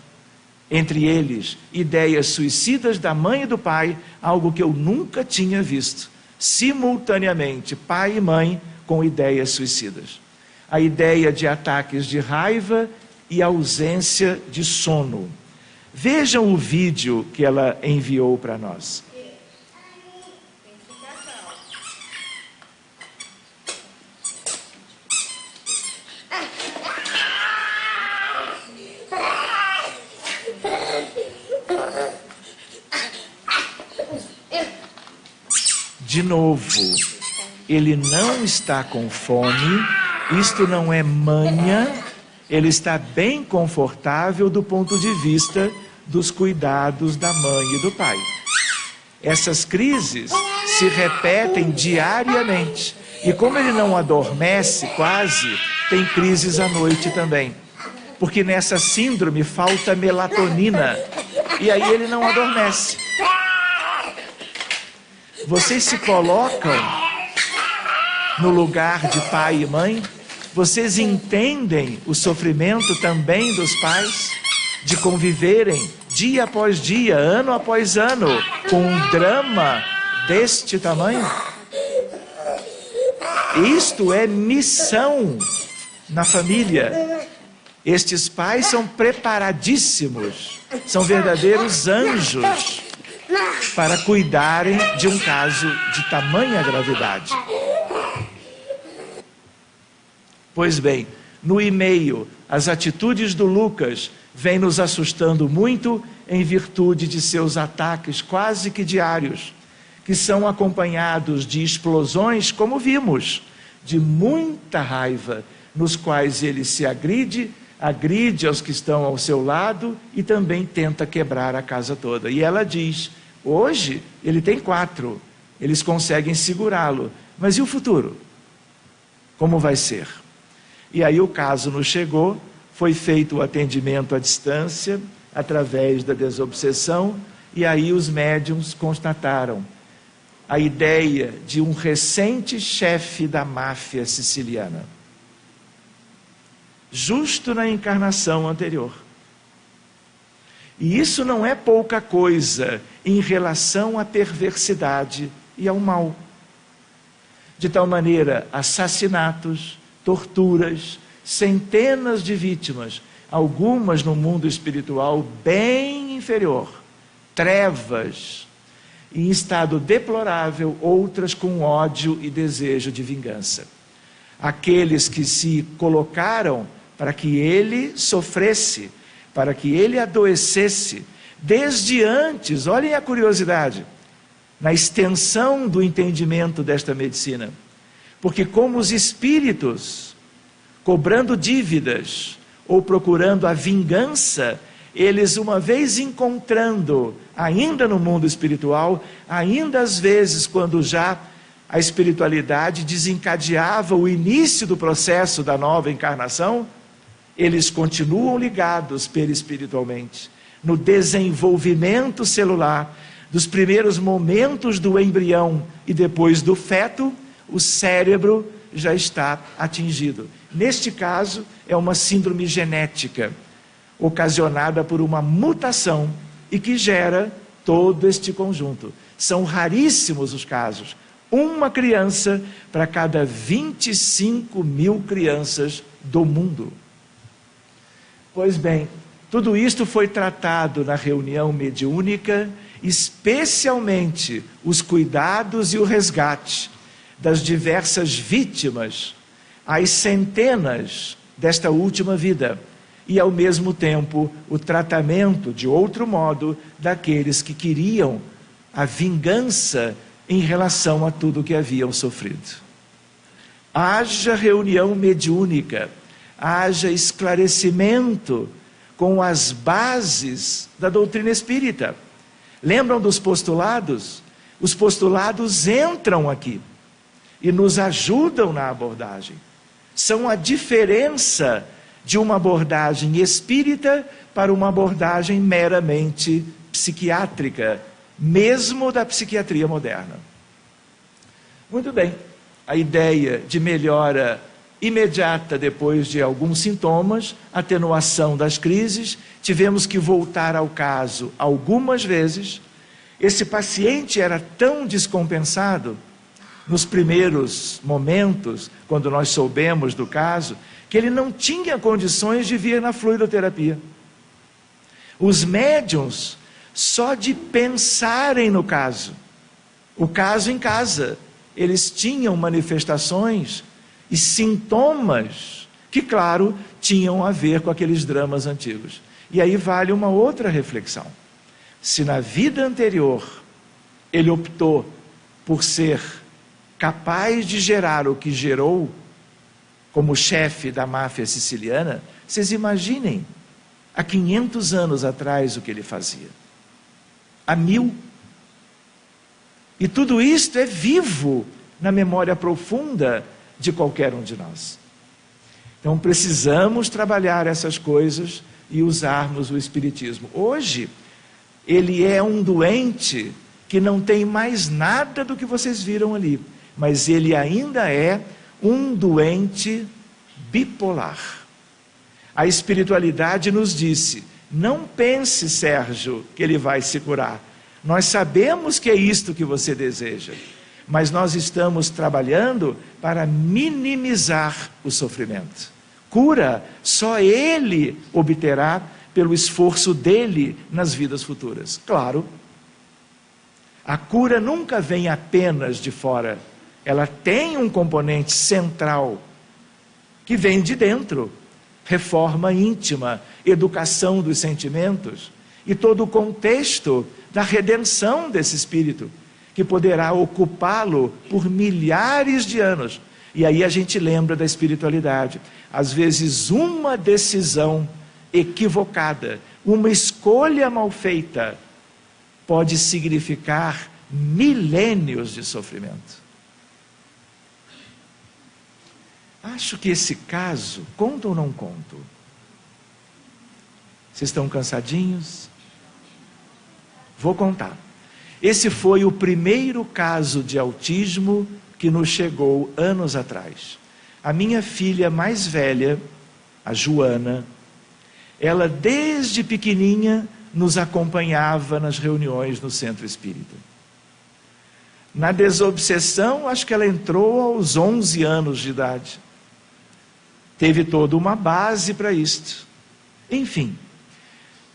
entre eles, ideias suicidas da mãe e do pai, algo que eu nunca tinha visto. Simultaneamente, pai e mãe com ideias suicidas. A ideia de ataques de raiva e ausência de sono. Vejam o vídeo que ela enviou para nós. De novo, ele não está com fome, isto não é manha, ele está bem confortável do ponto de vista dos cuidados da mãe e do pai. Essas crises se repetem diariamente, e como ele não adormece quase, tem crises à noite também, porque nessa síndrome falta melatonina, e aí ele não adormece. Vocês se colocam no lugar de pai e mãe? Vocês entendem o sofrimento também dos pais de conviverem dia após dia, ano após ano, com um drama deste tamanho? Isto é missão na família. Estes pais são preparadíssimos, são verdadeiros anjos para cuidarem de um caso de tamanha gravidade. Pois bem, no e-mail, as atitudes do Lucas vêm nos assustando muito em virtude de seus ataques quase que diários, que são acompanhados de explosões, como vimos, de muita raiva, nos quais ele se agride aos que estão ao seu lado e também tenta quebrar a casa toda. E ela diz: hoje ele tem 4, eles conseguem segurá-lo, mas e o futuro? Como vai ser? E aí o caso nos chegou, foi feito o atendimento à distância, através da desobsessão, e aí os médiuns constataram a ideia de um recente chefe da máfia siciliana, justo na encarnação anterior. E isso não é pouca coisa em relação à perversidade e ao mal. De tal maneira, assassinatos, torturas, centenas de vítimas, algumas no mundo espiritual bem inferior, trevas, em estado deplorável, outras com ódio e desejo de vingança. Aqueles que se colocaram para que ele sofresse, para que ele adoecesse, desde antes, olhem a curiosidade, na extensão do entendimento desta medicina. Porque como os espíritos, cobrando dívidas ou procurando a vingança, eles uma vez encontrando, ainda no mundo espiritual, ainda às vezes quando já a espiritualidade desencadeava o início do processo da nova encarnação, eles continuam ligados perispiritualmente, no desenvolvimento celular, dos primeiros momentos do embrião e depois do feto, o cérebro já está atingido. Neste caso, é uma síndrome genética, ocasionada por uma mutação e que gera todo este conjunto. São raríssimos os casos. Uma criança para cada 25 mil crianças do mundo. Pois bem, Tudo isto foi tratado na reunião mediúnica, especialmente os cuidados e o resgate das diversas vítimas, as centenas desta última vida, e ao mesmo tempo o tratamento de outro modo daqueles que queriam a vingança em relação a tudo que haviam sofrido. Haja reunião mediúnica, haja esclarecimento com as bases da doutrina espírita. Lembram dos postulados? Os postulados entram aqui e nos ajudam na abordagem. São a diferença de uma abordagem espírita para uma abordagem meramente psiquiátrica, mesmo da psiquiatria moderna. Muito bem, a ideia de melhora imediata depois de alguns sintomas, atenuação das crises, tivemos que voltar ao caso algumas vezes. Esse paciente era tão descompensado nos primeiros momentos, quando nós soubemos do caso, que ele não tinha condições de vir na fluidoterapia. Os médiuns, só de pensarem no caso, o caso em casa, eles tinham manifestações e sintomas que, claro, tinham a ver com aqueles dramas antigos. E aí vale uma outra reflexão. Se na vida anterior ele optou por ser capaz de gerar o que gerou, como chefe da máfia siciliana, vocês imaginem, há 500 anos atrás o que ele fazia. Há 1000. E tudo isto é vivo na memória profunda de qualquer um de nós. Então precisamos trabalhar essas coisas e usarmos o Espiritismo. Hoje, ele é um doente que não tem mais nada do que vocês viram ali, mas ele ainda é um doente bipolar. A espiritualidade nos disse: não pense, Sérgio, que ele vai se curar. Nós sabemos que é isto que você deseja, mas nós estamos trabalhando para minimizar o sofrimento. Cura só ele obterá pelo esforço dele nas vidas futuras. Claro, a cura nunca vem apenas de fora. Ela tem um componente central que vem de dentro. Reforma íntima, educação dos sentimentos e todo o contexto da redenção desse espírito, que poderá ocupá-lo por milhares de anos. E aí a gente lembra da espiritualidade. Às vezes uma decisão equivocada, uma escolha mal feita, pode significar milênios de sofrimento. Acho que esse caso, conto ou não conto? Vocês estão cansadinhos? Vou contar. Esse foi o primeiro caso de autismo que nos chegou anos atrás. A minha filha mais velha, a Joana, ela desde pequenininha nos acompanhava nas reuniões no Centro Espírita. Na desobsessão, acho que ela entrou aos 11 anos de idade. Teve toda uma base para isto. Enfim,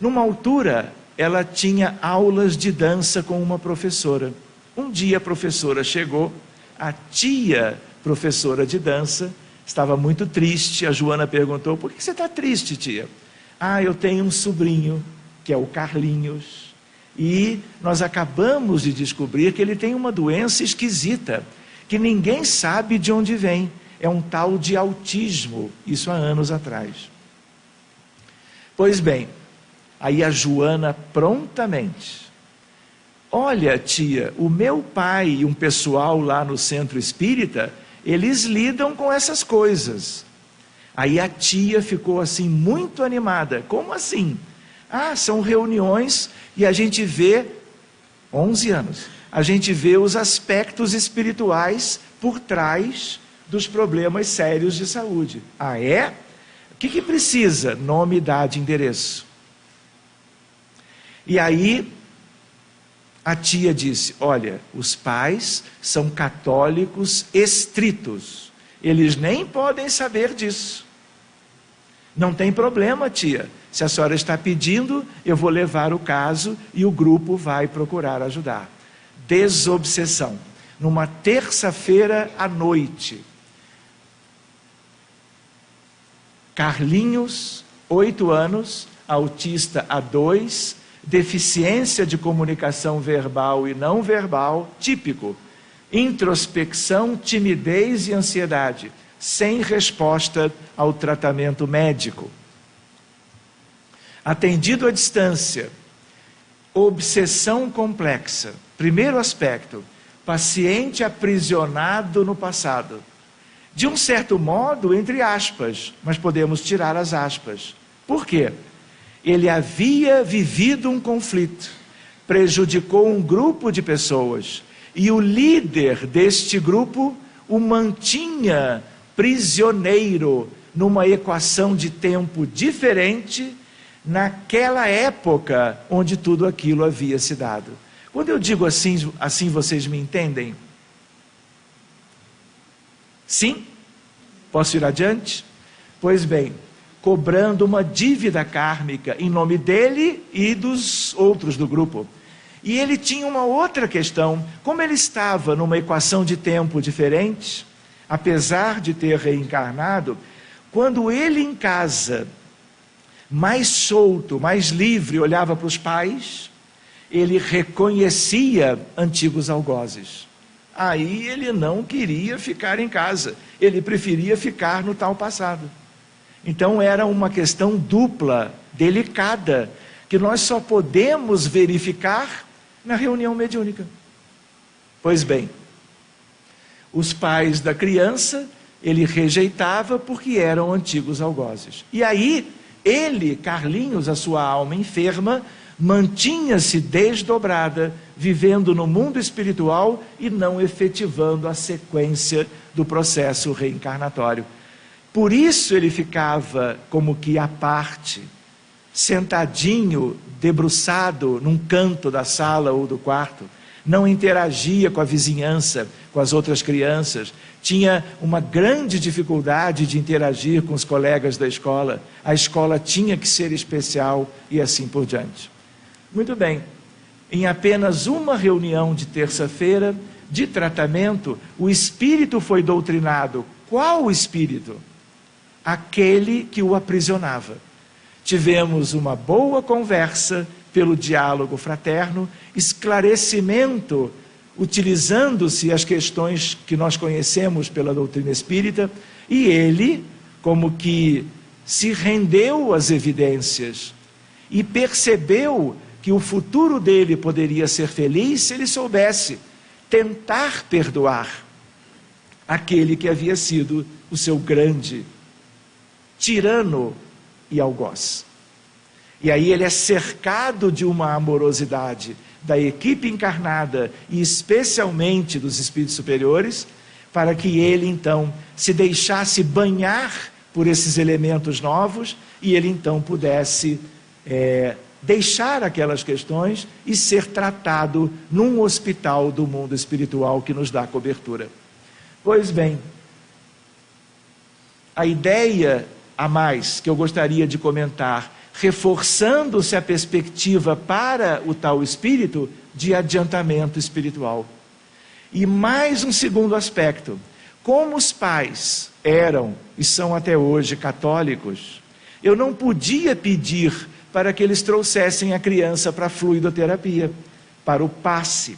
numa altura, ela tinha aulas de dança com uma professora. Um dia a professora chegou, a tia professora de dança estava muito triste. A Joana perguntou: por que você está triste, tia? Ah, eu tenho um sobrinho, que é o Carlinhos, e nós acabamos de descobrir que ele tem uma doença esquisita, que ninguém sabe de onde vem. É um tal de autismo, isso há anos atrás. Pois bem, aí a Joana prontamente: olha, tia, o meu pai e um pessoal lá no Centro Espírita, eles lidam com essas coisas. Aí a tia ficou assim muito animada. Como assim? Ah, são reuniões e a gente vê, 11 anos, a gente vê os aspectos espirituais por trás dos problemas sérios de saúde. Ah, é? O que precisa? Nome, idade, endereço. E aí a tia disse: olha, os pais são católicos estritos, eles nem podem saber disso. Não tem problema, tia. Se a senhora está pedindo, eu vou levar o caso e o grupo vai procurar ajudar. Desobsessão. Numa terça-feira à noite, Carlinhos, 8 anos, autista A2, deficiência de comunicação verbal e não verbal, típico, introspecção, timidez e ansiedade, sem resposta ao tratamento médico. Atendido à distância, obsessão complexa. Primeiro aspecto, paciente aprisionado no passado. De um certo modo, entre aspas, mas podemos tirar as aspas. Por quê? Ele havia vivido um conflito, prejudicou um grupo de pessoas, e o líder deste grupo o mantinha prisioneiro numa equação de tempo diferente, naquela época onde tudo aquilo havia se dado. Quando eu digo assim vocês me entendem? Sim? Posso ir adiante? Pois bem, cobrando uma dívida kármica em nome dele e dos outros do grupo. E ele tinha uma outra questão, como ele estava numa equação de tempo diferente, apesar de ter reencarnado, quando ele em casa, mais solto, mais livre, olhava para os pais, ele reconhecia antigos algozes. Aí ele não queria ficar em casa, ele preferia ficar no tal passado. Então era uma questão dupla, delicada, que nós só podemos verificar na reunião mediúnica. Pois bem, os pais da criança, ele rejeitava porque eram antigos algozes. E aí, ele, Carlinhos, a sua alma enferma, mantinha-se desdobrada, vivendo no mundo espiritual e não efetivando a sequência do processo reencarnatório. Por isso ele ficava como que à parte, sentadinho, debruçado num canto da sala ou do quarto, não interagia com a vizinhança, com as outras crianças, tinha uma grande dificuldade de interagir com os colegas da escola, a escola tinha que ser especial e assim por diante. Muito bem, em apenas uma reunião de terça-feira de tratamento, o espírito foi doutrinado. Qual o espírito? Aquele que o aprisionava. Tivemos uma boa conversa pelo diálogo fraterno, esclarecimento, utilizando-se as questões que nós conhecemos pela doutrina espírita, e ele, como que se rendeu às evidências e percebeu que o futuro dele poderia ser feliz se ele soubesse tentar perdoar aquele que havia sido o seu grande tirano e algoz. E aí ele é cercado de uma amorosidade da equipe encarnada e especialmente dos espíritos superiores, para que ele então se deixasse banhar por esses elementos novos e ele então pudesse deixar aquelas questões e ser tratado num hospital do mundo espiritual que nos dá cobertura. Pois bem, a ideia a mais que eu gostaria de comentar, reforçando-se a perspectiva para o tal espírito de adiantamento espiritual. E mais um segundo aspecto, como os pais eram e são até hoje católicos, eu não podia pedir para que eles trouxessem a criança para a fluidoterapia, para o passe.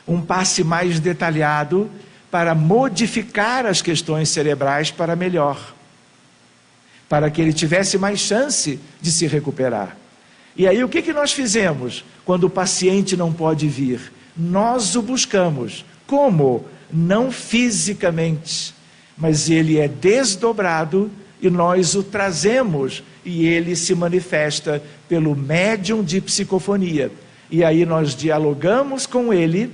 Um passe mais detalhado para modificar as questões cerebrais para melhor, para que ele tivesse mais chance de se recuperar. E aí o que nós fizemos quando o paciente não pode vir? Nós o buscamos. Como? Não fisicamente, mas ele é desdobrado e nós o trazemos e ele se manifesta pelo médium de psicofonia. E aí nós dialogamos com ele,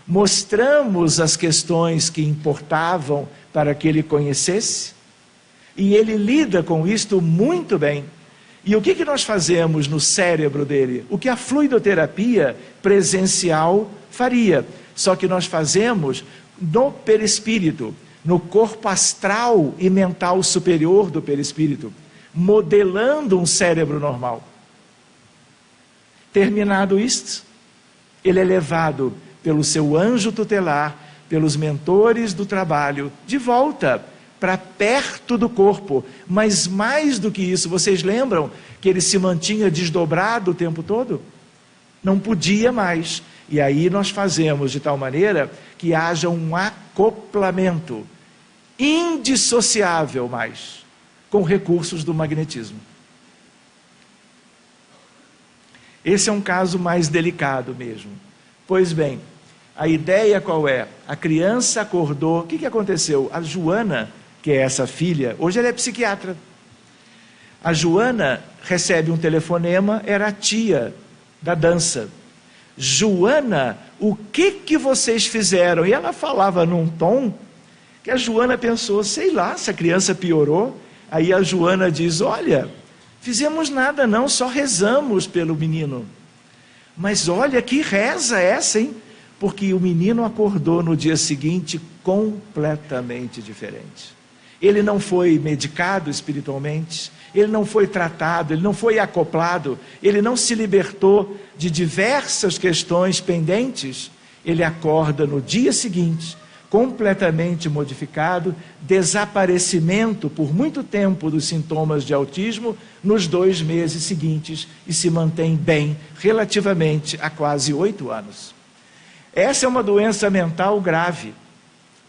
mostramos as questões que importavam para que ele conhecesse, e ele lida com isto muito bem. E o que nós fazemos no cérebro dele? O que a fluidoterapia presencial faria. Só que nós fazemos no perispírito. no corpo astral e mental superior do perispírito, modelando um cérebro normal. Terminado isto, ele é levado pelo seu anjo tutelar, pelos mentores do trabalho, de volta para perto do corpo. Mas mais do que isso, vocês lembram que ele se mantinha desdobrado o tempo todo? Não podia mais. E aí nós fazemos de tal maneira que haja um acoplamento indissociável mais com recursos do magnetismo. Esse é um caso mais delicado mesmo. Pois bem, a ideia qual é? A criança acordou, o que aconteceu? A Joana, que é essa filha, hoje ela é psiquiatra. A Joana recebe um telefonema, era a tia da dança. Joana, o que vocês fizeram? E ela falava num tom que a Joana pensou, sei lá, essa criança piorou. Aí a Joana diz, olha, fizemos nada não, só rezamos pelo menino. Mas olha que reza essa, hein? Porque o menino acordou no dia seguinte completamente diferente. Ele não foi medicado espiritualmente, ele não foi tratado, ele não foi acoplado, ele não se libertou de diversas questões pendentes. Ele acorda no dia seguinte, completamente modificado, desaparecimento por muito tempo dos sintomas de autismo nos 2 meses seguintes e se mantém bem relativamente a quase 8 anos. Essa é uma doença mental grave,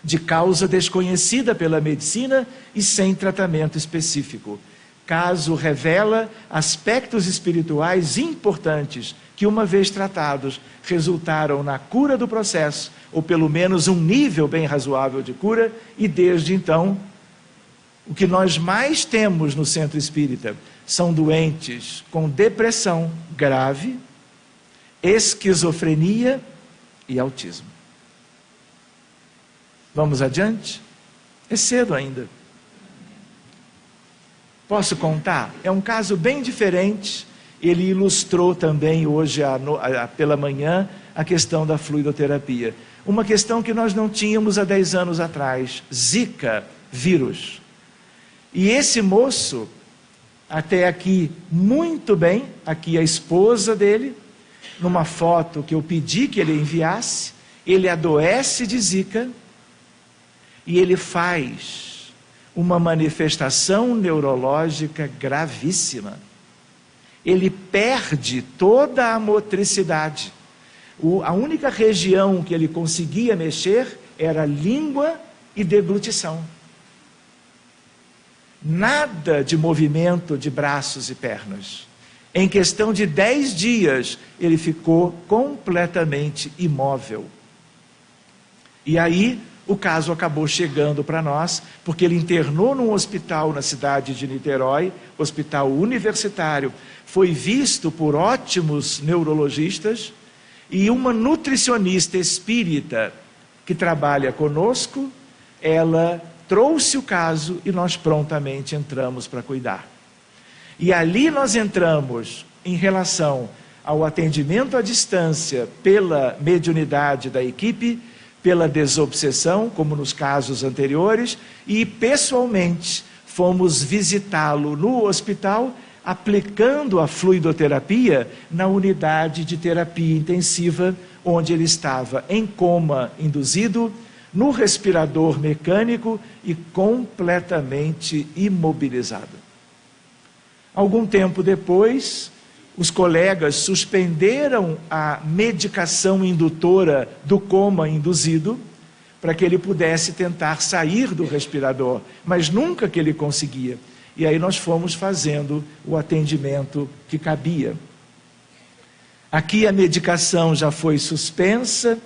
de causa desconhecida pela medicina e sem tratamento específico. Caso revela aspectos espirituais importantes que, uma vez tratados, resultaram na cura do processo, ou pelo menos um nível bem razoável de cura, e desde então, o que nós mais temos no centro espírita são doentes com depressão grave, esquizofrenia e autismo. Vamos adiante? É cedo ainda. Posso contar? É um caso bem diferente. Ele ilustrou também hoje pela manhã a questão da fluidoterapia. Uma questão que nós não tínhamos há 10 anos atrás. Zika vírus. E esse moço, até aqui muito bem, aqui a esposa dele, numa foto que eu pedi que ele enviasse, ele adoece de Zika e ele faz uma manifestação neurológica gravíssima. Ele perde toda a motricidade. A única região que ele conseguia mexer era língua e deglutição. Nada de movimento de braços e pernas. Em questão de 10 dias, ele ficou completamente imóvel. E aí, o caso acabou chegando para nós, porque ele internou num hospital na cidade de Niterói, hospital universitário, foi visto por ótimos neurologistas, e uma nutricionista espírita que trabalha conosco, ela trouxe o caso e nós prontamente entramos para cuidar. E ali nós entramos em relação ao atendimento à distância pela mediunidade da equipe, pela desobsessão, como nos casos anteriores, e pessoalmente fomos visitá-lo no hospital, aplicando a fluidoterapia na unidade de terapia intensiva, onde ele estava em coma induzido, no respirador mecânico e completamente imobilizado. Algum tempo depois, os colegas suspenderam a medicação indutora do coma induzido para que ele pudesse tentar sair do respirador, mas nunca que ele conseguia. E aí nós fomos fazendo o atendimento que cabia. Aqui a medicação já foi suspensa,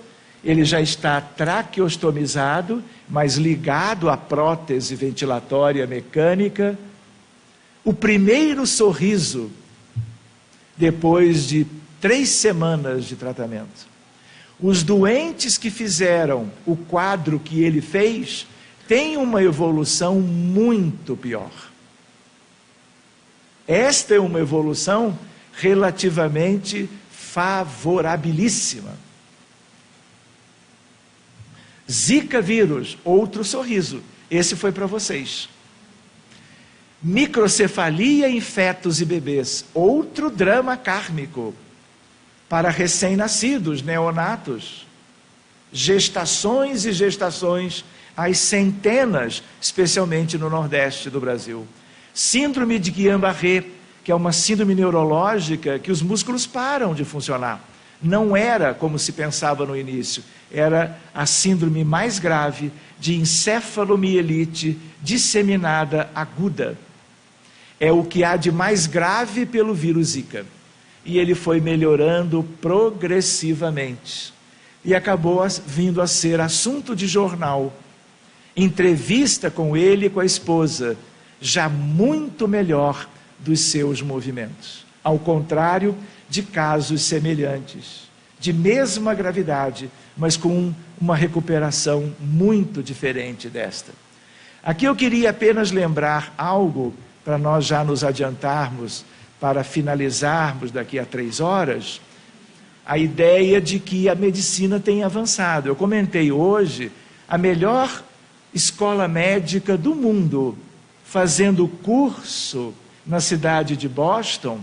ele já está traqueostomizado, mas ligado à prótese ventilatória mecânica. O primeiro sorriso, depois de 3 semanas de tratamento. Os doentes que fizeram o quadro que ele fez, têm uma evolução muito pior. Esta é uma evolução relativamente favorabilíssima. Zika vírus, outro sorriso. esse foi para vocês. Microcefalia em fetos e bebês, outro drama kármico para recém-nascidos, neonatos. Gestações e gestações, às centenas, especialmente no Nordeste do Brasil. Síndrome de Guillain-Barré, que é uma síndrome neurológica que os músculos param de funcionar. Não era como se pensava no início, era a síndrome mais grave de encefalomielite disseminada aguda. É o que há de mais grave pelo vírus Zika. E ele foi melhorando progressivamente. E acabou vindo a ser assunto de jornal. Entrevista com ele e com a esposa, já muito melhor dos seus movimentos. Ao contrário de casos semelhantes, de mesma gravidade, mas com uma recuperação muito diferente desta. Aqui eu queria apenas lembrar algo, para nós já nos adiantarmos, para finalizarmos daqui a 3 horas, a ideia de que a medicina tem avançado. Eu comentei hoje, a melhor escola médica do mundo, fazendo curso na cidade de Boston,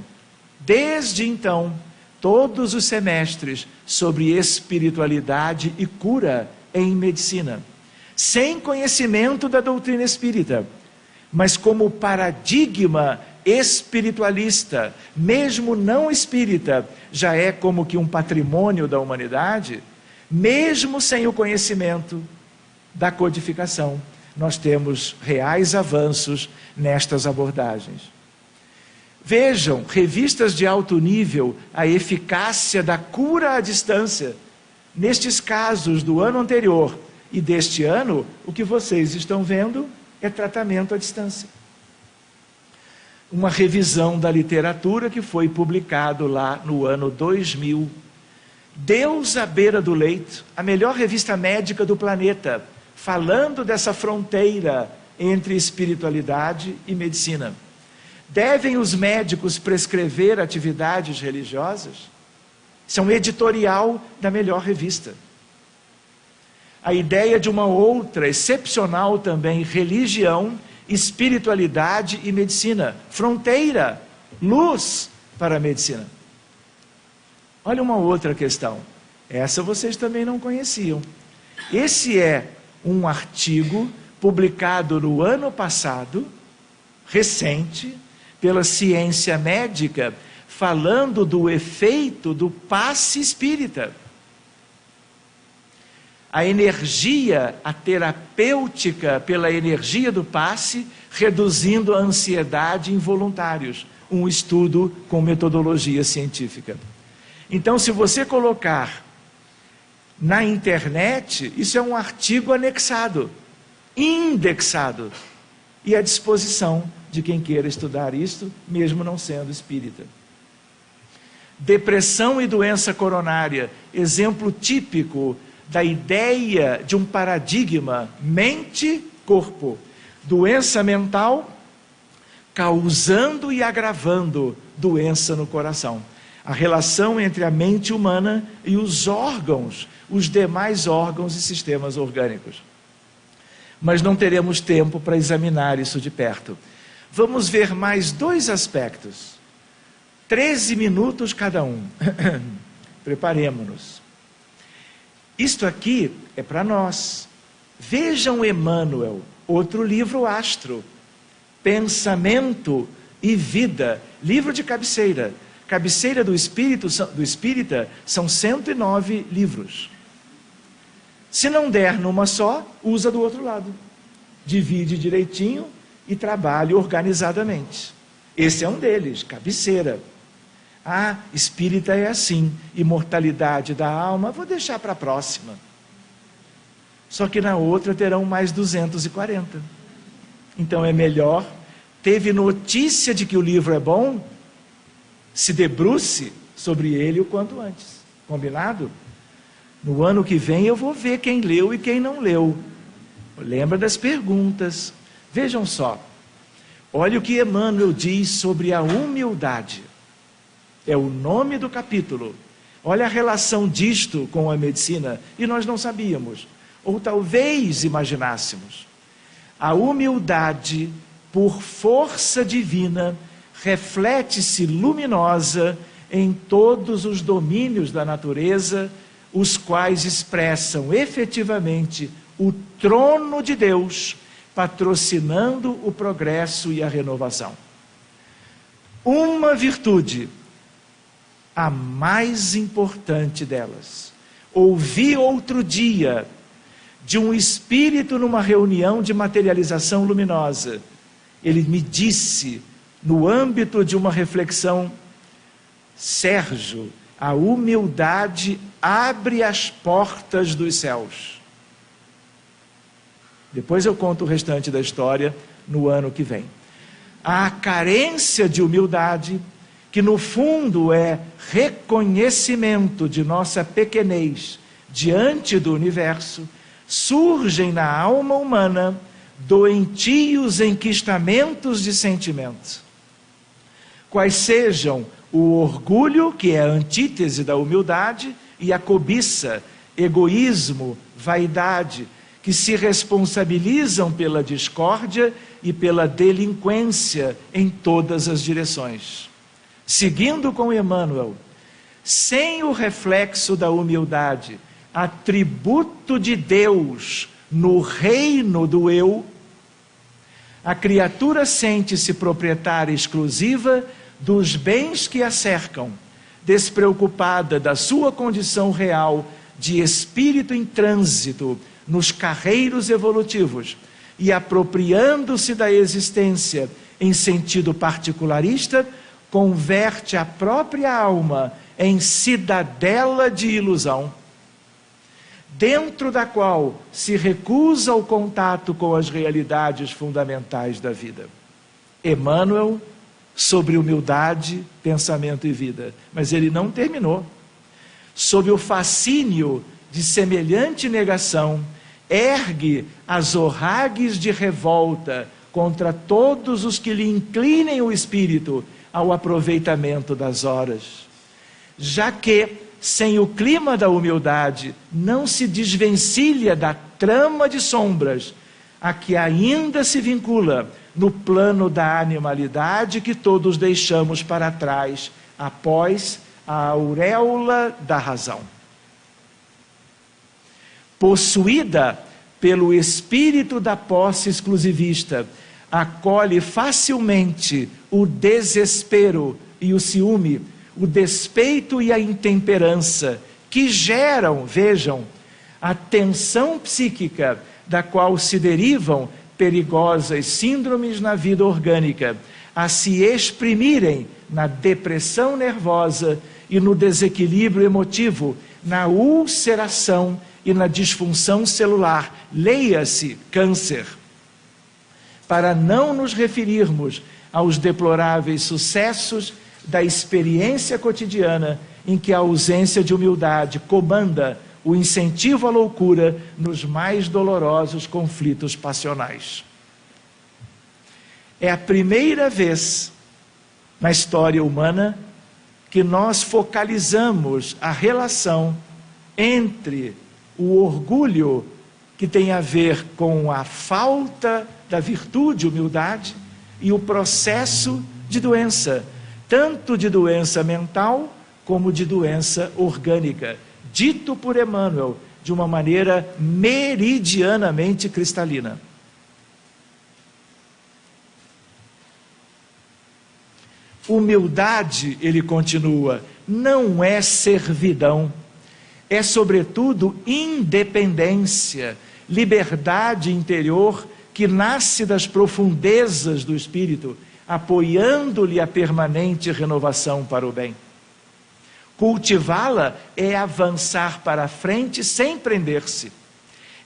desde então, todos os semestres, sobre espiritualidade e cura em medicina, sem conhecimento da doutrina espírita, mas como paradigma espiritualista, mesmo não espírita, já é como que um patrimônio da humanidade, mesmo sem o conhecimento da codificação, nós temos reais avanços nestas abordagens. Vejam, revistas de alto nível, a eficácia da cura à distância. Nestes casos do ano anterior e deste ano, o que vocês estão vendo é tratamento à distância. Uma revisão da literatura que foi publicado lá no ano 2000. Deus à beira do leito, a melhor revista médica do planeta, falando dessa fronteira entre espiritualidade e medicina. Devem os médicos prescrever atividades religiosas? Isso é um editorial da melhor revista. A ideia de uma outra, excepcional também, religião, espiritualidade e medicina. Fronteira, luz para a medicina. Olha uma outra questão. Essa vocês também não conheciam. Esse é um artigo publicado no ano passado, recente, pela ciência médica, falando do efeito do passe espírita. A energia, a terapêutica pela energia do passe, reduzindo a ansiedade em voluntários. Um estudo com metodologia científica. Então, se você colocar na internet, isso é um artigo anexado, indexado, e à disposição de quem queira estudar isto, mesmo não sendo espírita. Depressão e doença coronária, exemplo típico da ideia de um paradigma mente-corpo. Doença mental causando e agravando doença no coração. A relação entre a mente humana e os órgãos, os demais órgãos e sistemas orgânicos. Mas não teremos tempo para examinar isso de perto. Vamos ver mais 2 aspectos. 13 minutos cada um. Preparemo-nos. Isto aqui é para nós. Vejam Emmanuel, outro livro astro. Pensamento e Vida, livro de cabeceira. Cabeceira do Espírita são 109 livros. Se não der numa só, usa do outro lado. Divide direitinho e trabalhe organizadamente. Esse é um deles, cabeceira. Ah, espírita é assim, imortalidade da alma, vou deixar para a próxima. Só que na outra terão mais 240. Então é melhor, teve notícia de que o livro é bom, se debruce sobre ele o quanto antes. Combinado? No ano que vem eu vou ver quem leu e quem não leu. Lembra das perguntas. Vejam só. Olha o que Emmanuel diz sobre a humildade. É o nome do capítulo. Olha a relação disto com a medicina. E nós não sabíamos. Ou talvez imaginássemos. A humildade, por força divina, reflete-se luminosa em todos os domínios da natureza, os quais expressam efetivamente o trono de Deus, patrocinando o progresso e a renovação. Uma virtude, a mais importante delas. Ouvi outro dia de um espírito numa reunião de materialização luminosa. Ele me disse, no âmbito de uma reflexão: Sérgio, a humildade abre as portas dos céus. Depois eu conto o restante da história no ano que vem. A carência de humildade, que no fundo é reconhecimento de nossa pequenez diante do universo, surgem na alma humana doentios enquistamentos de sentimentos. Quais sejam o orgulho, que é a antítese da humildade, e a cobiça, egoísmo, vaidade, que se responsabilizam pela discórdia e pela delinquência em todas as direções. Seguindo com Emmanuel, sem o reflexo da humildade, atributo de Deus no reino do eu, a criatura sente-se proprietária exclusiva dos bens que a cercam, despreocupada da sua condição real de espírito em trânsito nos carreiros evolutivos e apropriando-se da existência em sentido particularista, converte a própria alma em cidadela de ilusão, dentro da qual se recusa o contato com as realidades fundamentais da vida. Emmanuel, sobre humildade, pensamento e vida. Mas ele não terminou. Sob o fascínio de semelhante negação, ergue as orragues de revolta contra todos os que lhe inclinem o espírito ao aproveitamento das horas. Já que, sem o clima da humildade, não se desvencilha da trama de sombras a que ainda se vincula no plano da animalidade que todos deixamos para trás, após a auréola da razão. Possuída pelo espírito da posse exclusivista, acolhe facilmente o desespero e o ciúme, o despeito e a intemperança, que geram, vejam, a tensão psíquica da qual se derivam perigosas síndromes na vida orgânica, a se exprimirem na depressão nervosa e no desequilíbrio emotivo, na ulceração e na disfunção celular, leia-se câncer. Para não nos referirmos aos deploráveis sucessos da experiência cotidiana em que a ausência de humildade comanda o incentivo à loucura nos mais dolorosos conflitos passionais. É a primeira vez na história humana que nós focalizamos a relação entre o orgulho, que tem a ver com a falta da virtude, humildade, e o processo de doença, tanto de doença mental como de doença orgânica, dito por Emmanuel de uma maneira meridianamente cristalina. Humildade, ele continua, não é servidão, é sobretudo independência, liberdade interior que nasce das profundezas do espírito, apoiando-lhe a permanente renovação para o bem. Cultivá-la é avançar para a frente sem prender-se,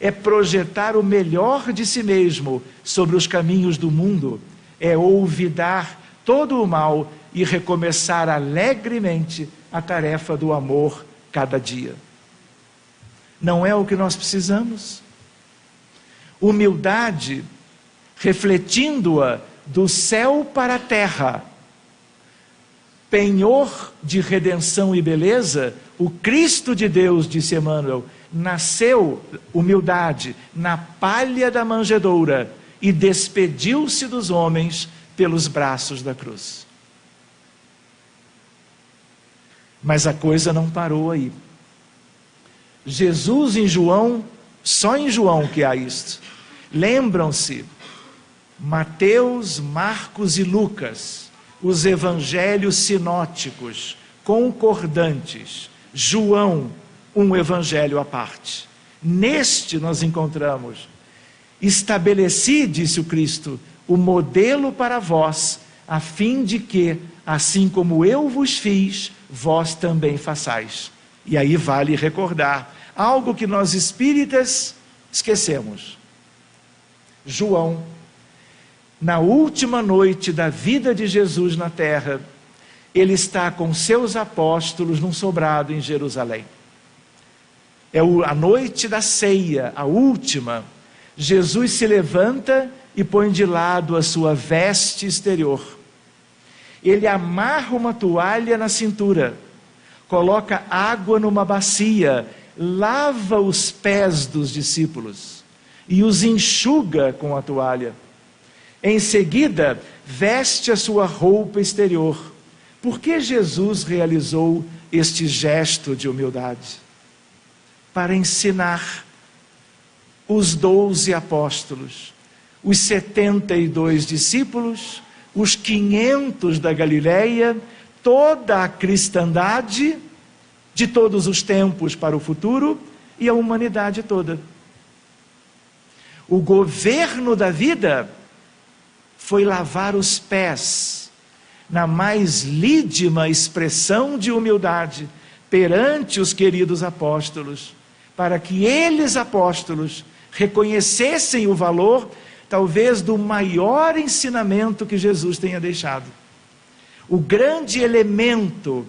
é projetar o melhor de si mesmo sobre os caminhos do mundo, é olvidar todo o mal e recomeçar alegremente a tarefa do amor cada dia. Não é o que nós precisamos? Humildade, refletindo-a do céu para a terra, penhor de redenção e beleza, o Cristo de Deus, disse Emmanuel, nasceu, humildade, na palha da manjedoura e despediu-se dos homens pelos braços da cruz. Mas a coisa não parou aí. Jesus em João, só em João que há isto. Lembram-se, Mateus, Marcos e Lucas, os evangelhos sinóticos, concordantes. João, um evangelho à parte. Neste nós encontramos: estabeleci, disse o Cristo, o modelo para vós, a fim de que, assim como eu vos fiz, vós também façais. E aí vale recordar algo que nós espíritas esquecemos. João, na última noite da vida de Jesus na terra, ele está com seus apóstolos num sobrado em Jerusalém. É a noite da ceia, a última. Jesus se levanta e põe de lado a sua veste exterior. Ele amarra uma toalha na cintura, coloca água numa bacia, lava os pés dos discípulos e os enxuga com a toalha. Em seguida, veste a sua roupa exterior. Por que Jesus realizou este gesto de humildade? Para ensinar os 12 apóstolos, os 72 discípulos, os 500 da Galileia, toda a cristandade de todos os tempos para o futuro e a humanidade toda. O governo da vida foi lavar os pés, na mais lídima expressão de humildade, perante os queridos apóstolos, para que eles, apóstolos, reconhecessem o valor, talvez, do maior ensinamento que Jesus tenha deixado. O grande elemento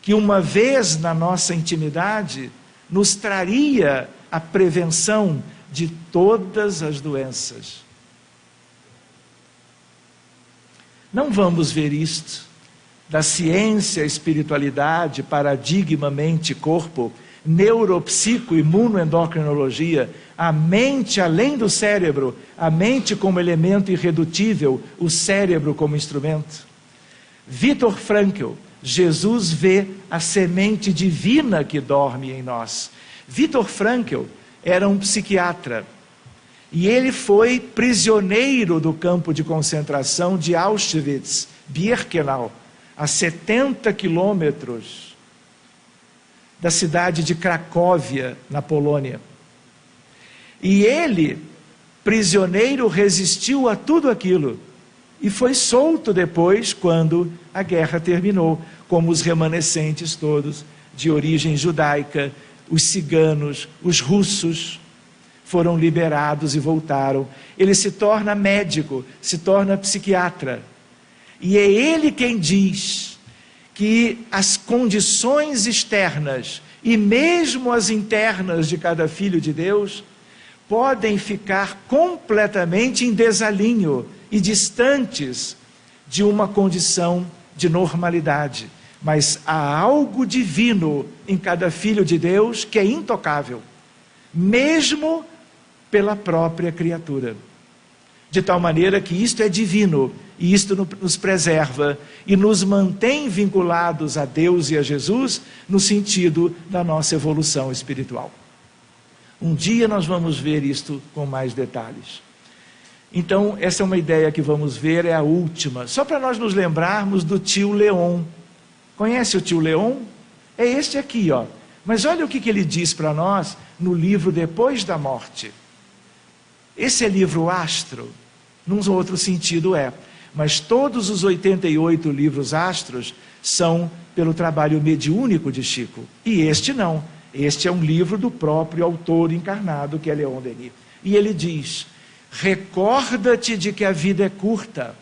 que, uma vez na nossa intimidade, nos traria a prevenção de todas as doenças. Não vamos ver isto da ciência, espiritualidade, paradigma, mente, corpo, neuropsico, imunoendocrinologia, a mente além do cérebro, a mente como elemento irredutível, o cérebro como instrumento. Viktor Frankl, Jesus vê a semente divina que dorme em nós. Viktor Frankl era um psiquiatra e ele foi prisioneiro do campo de concentração de Auschwitz-Birkenau, a 70 quilômetros da cidade de Cracóvia, na Polônia. E ele, prisioneiro, resistiu a tudo aquilo e foi solto depois, quando a guerra terminou, como os remanescentes todos de origem judaica, os ciganos, os russos, foram liberados e voltaram. Ele se torna médico, se torna psiquiatra. E é ele quem diz que as condições externas e mesmo as internas de cada filho de Deus podem ficar completamente em desalinho e distantes de uma condição de normalidade. Mas há algo divino em cada filho de Deus que é intocável, mesmo pela própria criatura. De tal maneira que isto é divino, e isto nos preserva e nos mantém vinculados a Deus e a Jesus no sentido da nossa evolução espiritual. Um dia nós vamos ver isto com mais detalhes. Então, essa é uma ideia que vamos ver, é a última. Só para nós nos lembrarmos do tio Leon. Conhece o tio Leon? É este aqui, ó. Mas olha o que ele diz para nós no livro Depois da Morte. Esse é livro astro, num outro sentido é. Mas todos os 88 livros astros são pelo trabalho mediúnico de Chico. E este não. Este é um livro do próprio autor encarnado, que é Leon Denis. E ele diz: recorda-te de que a vida é curta.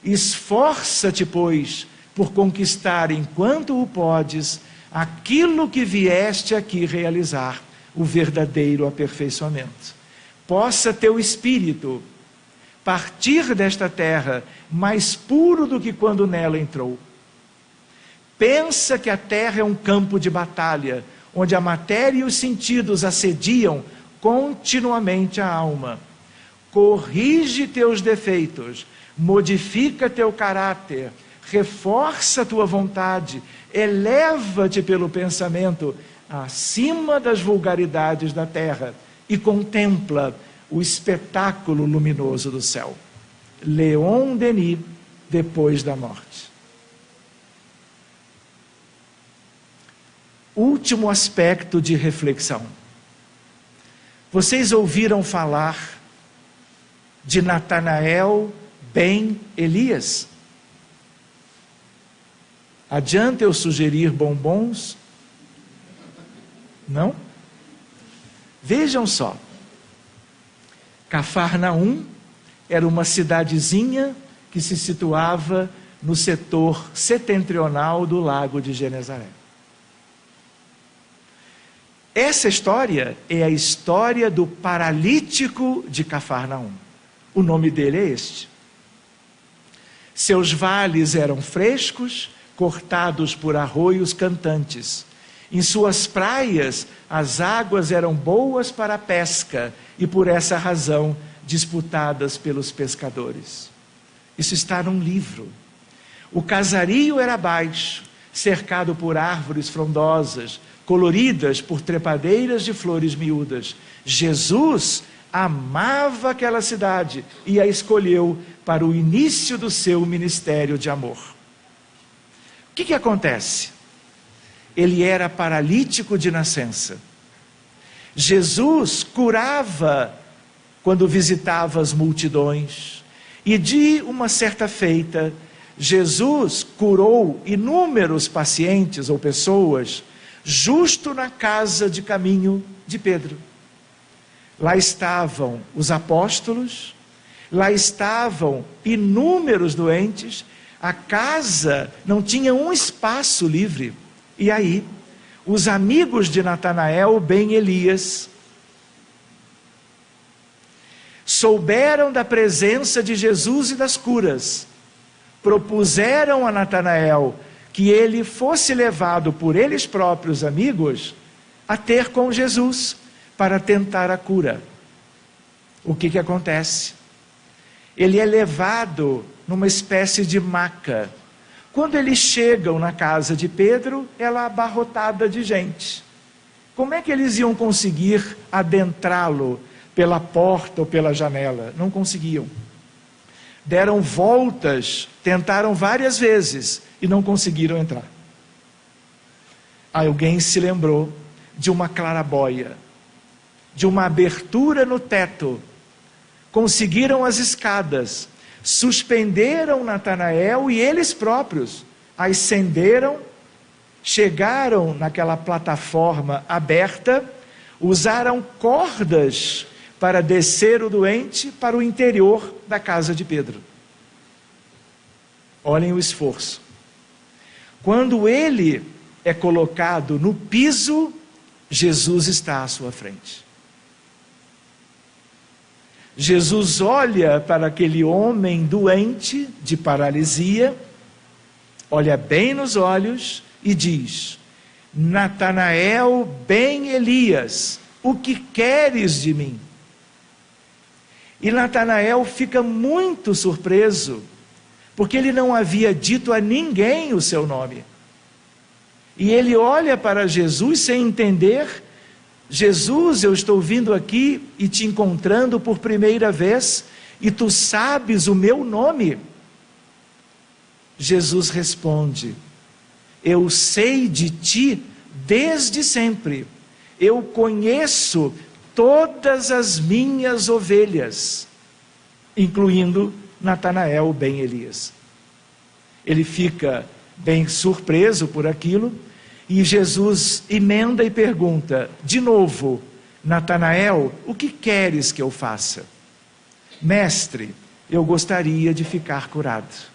Esforça-te, pois, por conquistar, enquanto o podes, aquilo que vieste aqui realizar, o verdadeiro aperfeiçoamento. Possa teu espírito partir desta terra mais puro do que quando nela entrou. Pensa que a terra é um campo de batalha, onde a matéria e os sentidos assediam continuamente a alma. corrige teus defeitos, modifica teu caráter, reforça tua vontade, eleva-te pelo pensamento acima das vulgaridades da terra e contempla o espetáculo luminoso do céu. Leon Denis, depois da morte. Último aspecto de reflexão. Vocês ouviram falar de Natanael ben Elias? Adianta eu sugerir bombons? Não? Vejam só. Cafarnaum era uma cidadezinha que se situava no setor setentrional do lago de Genezaré. Essa história é a história do paralítico de Cafarnaum. O nome dele é este. Seus vales eram frescos, cortados por arroios cantantes. Em suas praias, as águas eram boas para a pesca e, por essa razão, disputadas pelos pescadores. Isso está num livro. O casario era baixo, cercado por árvores frondosas, coloridas por trepadeiras de flores miúdas. Jesus amava aquela cidade e a escolheu para o início do seu ministério de amor. O que acontece? Ele era paralítico de nascença. Jesus curava quando visitava as multidões. E de uma certa feita, Jesus curou inúmeros pacientes ou pessoas justo na casa de caminho de Pedro. Lá estavam os apóstolos, lá estavam inúmeros doentes, a casa não tinha um espaço livre. E aí, os amigos de Natanael ben Elias souberam da presença de Jesus e das curas, propuseram a Natanael que ele fosse levado por eles próprios amigos a ter com Jesus para tentar a cura. O que acontece? Ele é levado numa espécie de maca. Quando eles chegam na casa de Pedro, ela é abarrotada de gente. Como é que eles iam conseguir adentrá-lo pela porta ou pela janela? Não conseguiam. Deram voltas, tentaram várias vezes e não conseguiram entrar. Aí alguém se lembrou de uma claraboia, de uma abertura no teto. Conseguiram as escadas, suspenderam Natanael e eles próprios ascenderam, chegaram naquela plataforma aberta, usaram cordas para descer o doente para o interior da casa de Pedro. Olhem o esforço. Quando ele é colocado no piso, Jesus está à sua frente. Jesus olha para aquele homem doente de paralisia, olha bem nos olhos e diz: Natanael ben Elias, o que queres de mim? E Natanael fica muito surpreso, porque ele não havia dito a ninguém o seu nome. E ele olha para Jesus sem entender. Jesus, eu estou vindo aqui e te encontrando por primeira vez, e tu sabes o meu nome. Jesus responde: eu sei de ti desde sempre, eu conheço todas as minhas ovelhas, incluindo Natanael ben Elias. Ele fica bem surpreso por aquilo, e Jesus emenda e pergunta de novo: Natanael, o que queres que eu faça? Mestre, eu gostaria de ficar curado.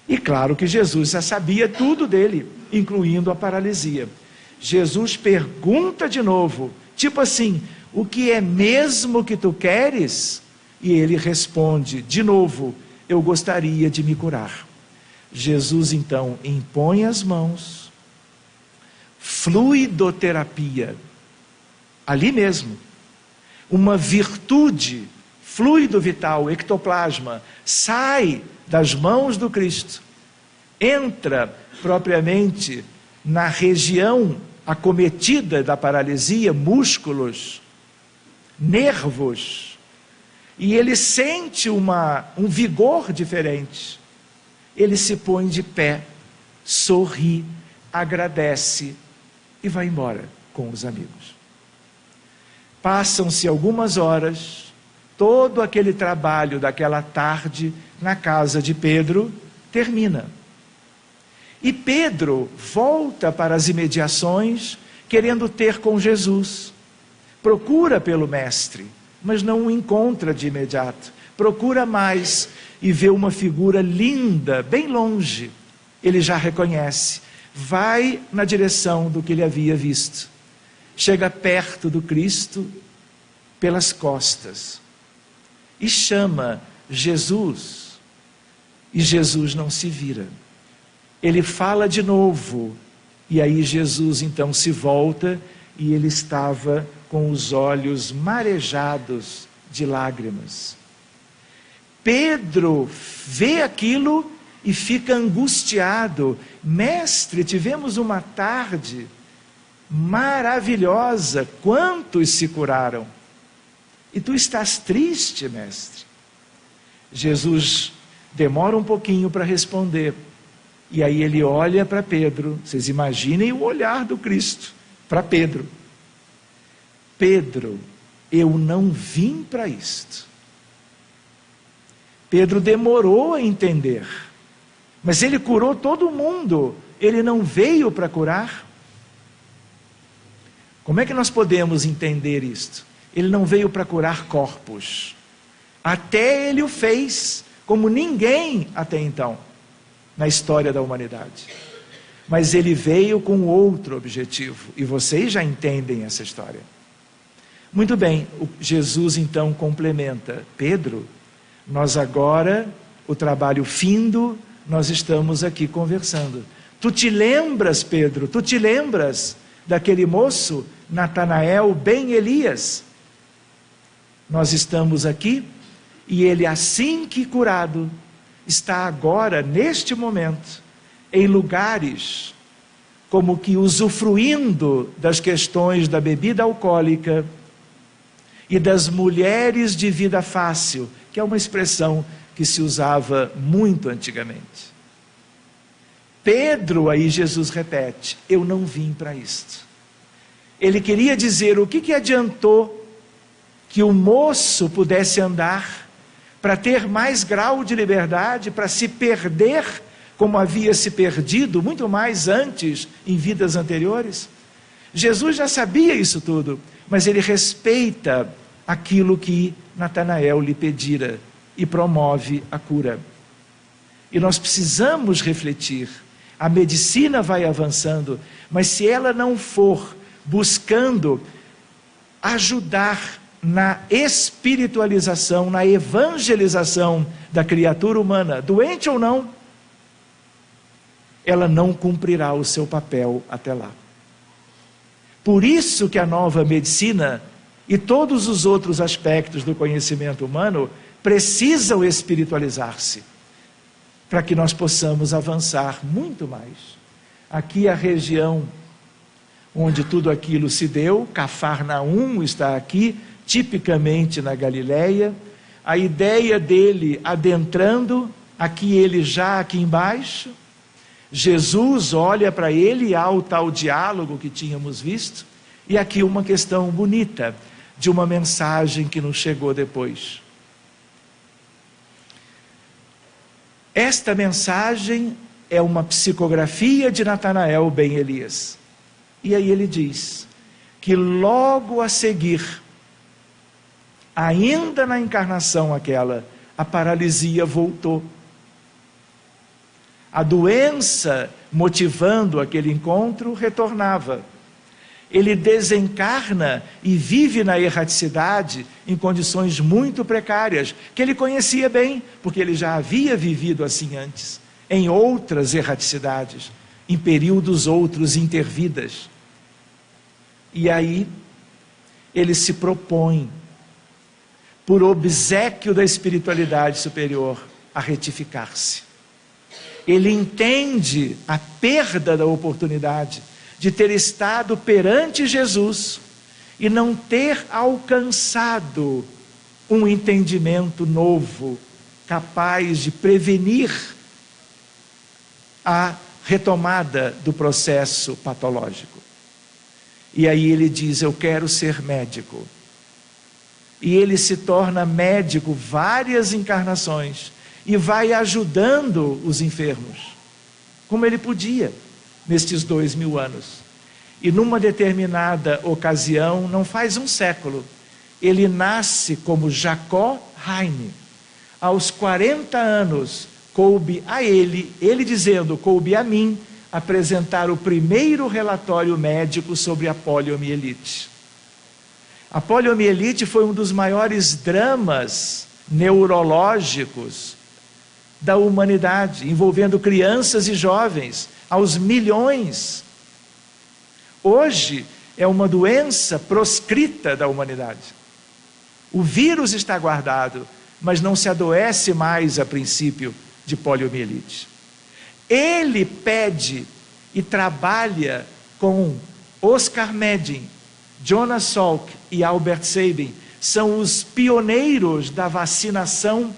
E claro que Jesus já sabia tudo dele, incluindo a paralisia. Jesus pergunta de novo, tipo assim: o que é mesmo que tu queres? E ele responde de novo: eu gostaria de me curar. Jesus então impõe as mãos, fluidoterapia, ali mesmo, uma virtude fluido vital, ectoplasma, sai das mãos do Cristo, entra propriamente na região acometida da paralisia, músculos, nervos, e ele sente um vigor diferente. Ele se põe de pé, sorri, agradece e vai embora com os amigos. Passam-se algumas horas, todo aquele trabalho daquela tarde na casa de Pedro termina. E Pedro volta para as imediações, querendo ter com Jesus. Procura pelo mestre, mas não o encontra de imediato. Procura mais e vê uma figura linda, bem longe. Ele já reconhece. Vai na direção do que ele havia visto. Chega perto do Cristo pelas costas e chama Jesus. E Jesus não se vira. Ele fala de novo, e aí Jesus então se volta, e ele estava com os olhos marejados de lágrimas. Pedro vê aquilo e fica angustiado. Mestre, tivemos uma tarde maravilhosa, quantos se curaram? E tu estás triste, mestre? Jesus demora um pouquinho para responder. E aí ele olha para Pedro. Vocês imaginem o olhar do Cristo para Pedro. Pedro, eu não vim para isto. Pedro demorou a entender. Mas ele curou todo mundo. Ele não veio para curar. Como é que nós podemos entender isto? Ele não veio para curar corpos. Até ele o fez, como ninguém até então, na história da humanidade. Mas ele veio com outro objetivo, e vocês já entendem essa história. Muito bem, Jesus então complementa: Pedro, nós agora, o trabalho findo, nós estamos aqui conversando. Tu te lembras, Pedro, tu te lembras daquele moço, Natanael ben Elias? Nós estamos aqui, e ele, assim que curado, está agora, neste momento, em lugares como que usufruindo das questões da bebida alcoólica e das mulheres de vida fácil, que é uma expressão que se usava muito antigamente. Pedro, aí Jesus repete: eu não vim para isto. Ele queria dizer: o que adiantou que o moço pudesse andar para ter mais grau de liberdade, para se perder como havia se perdido muito mais antes, em vidas anteriores? Jesus já sabia isso tudo, mas ele respeita aquilo que Natanael lhe pedira e promove a cura. E nós precisamos refletir. A medicina vai avançando, mas se ela não for buscando ajudar na espiritualização, na evangelização da criatura humana, doente ou não, ela não cumprirá o seu papel até lá. Por isso que a nova medicina e todos os outros aspectos do conhecimento humano precisam espiritualizar-se, para que nós possamos avançar muito mais. Aqui a região onde tudo aquilo se deu, Cafarnaum está aqui, tipicamente na Galileia. A ideia dele adentrando, aqui ele já aqui embaixo. Jesus olha para ele e há o tal diálogo que tínhamos visto. E aqui uma questão bonita, de uma mensagem que nos chegou depois. Esta mensagem é uma psicografia de Natanael ben Elias. E aí ele diz que logo a seguir, ainda na encarnação aquela, a paralisia voltou. A doença motivando aquele encontro retornava. Ele desencarna e vive na erraticidade em condições muito precárias, que ele conhecia bem, porque ele já havia vivido assim antes, em outras erraticidades, em períodos outros intervidas. E aí ele se propõe, por obséquio da espiritualidade superior, a retificar-se. Ele entende a perda da oportunidade de ter estado perante Jesus e não ter alcançado um entendimento novo, capaz de prevenir a retomada do processo patológico. E aí ele diz: eu quero ser médico. E ele se torna médico várias encarnações e vai ajudando os enfermos, como ele podia, nestes 2000 anos. E numa determinada ocasião, não faz um século, ele nasce como Jacó Heine. Aos 40 anos, coube a ele dizendo, coube a mim, apresentar o primeiro relatório médico sobre a poliomielite. A poliomielite foi um dos maiores dramas neurológicos da humanidade, envolvendo crianças e jovens, aos milhões. Hoje é uma doença proscrita da humanidade. O vírus está guardado, mas não se adoece mais a princípio de poliomielite. Ele pede e trabalha com Oscar Medin, Jonas Salk e Albert Sabin. São os pioneiros da vacinação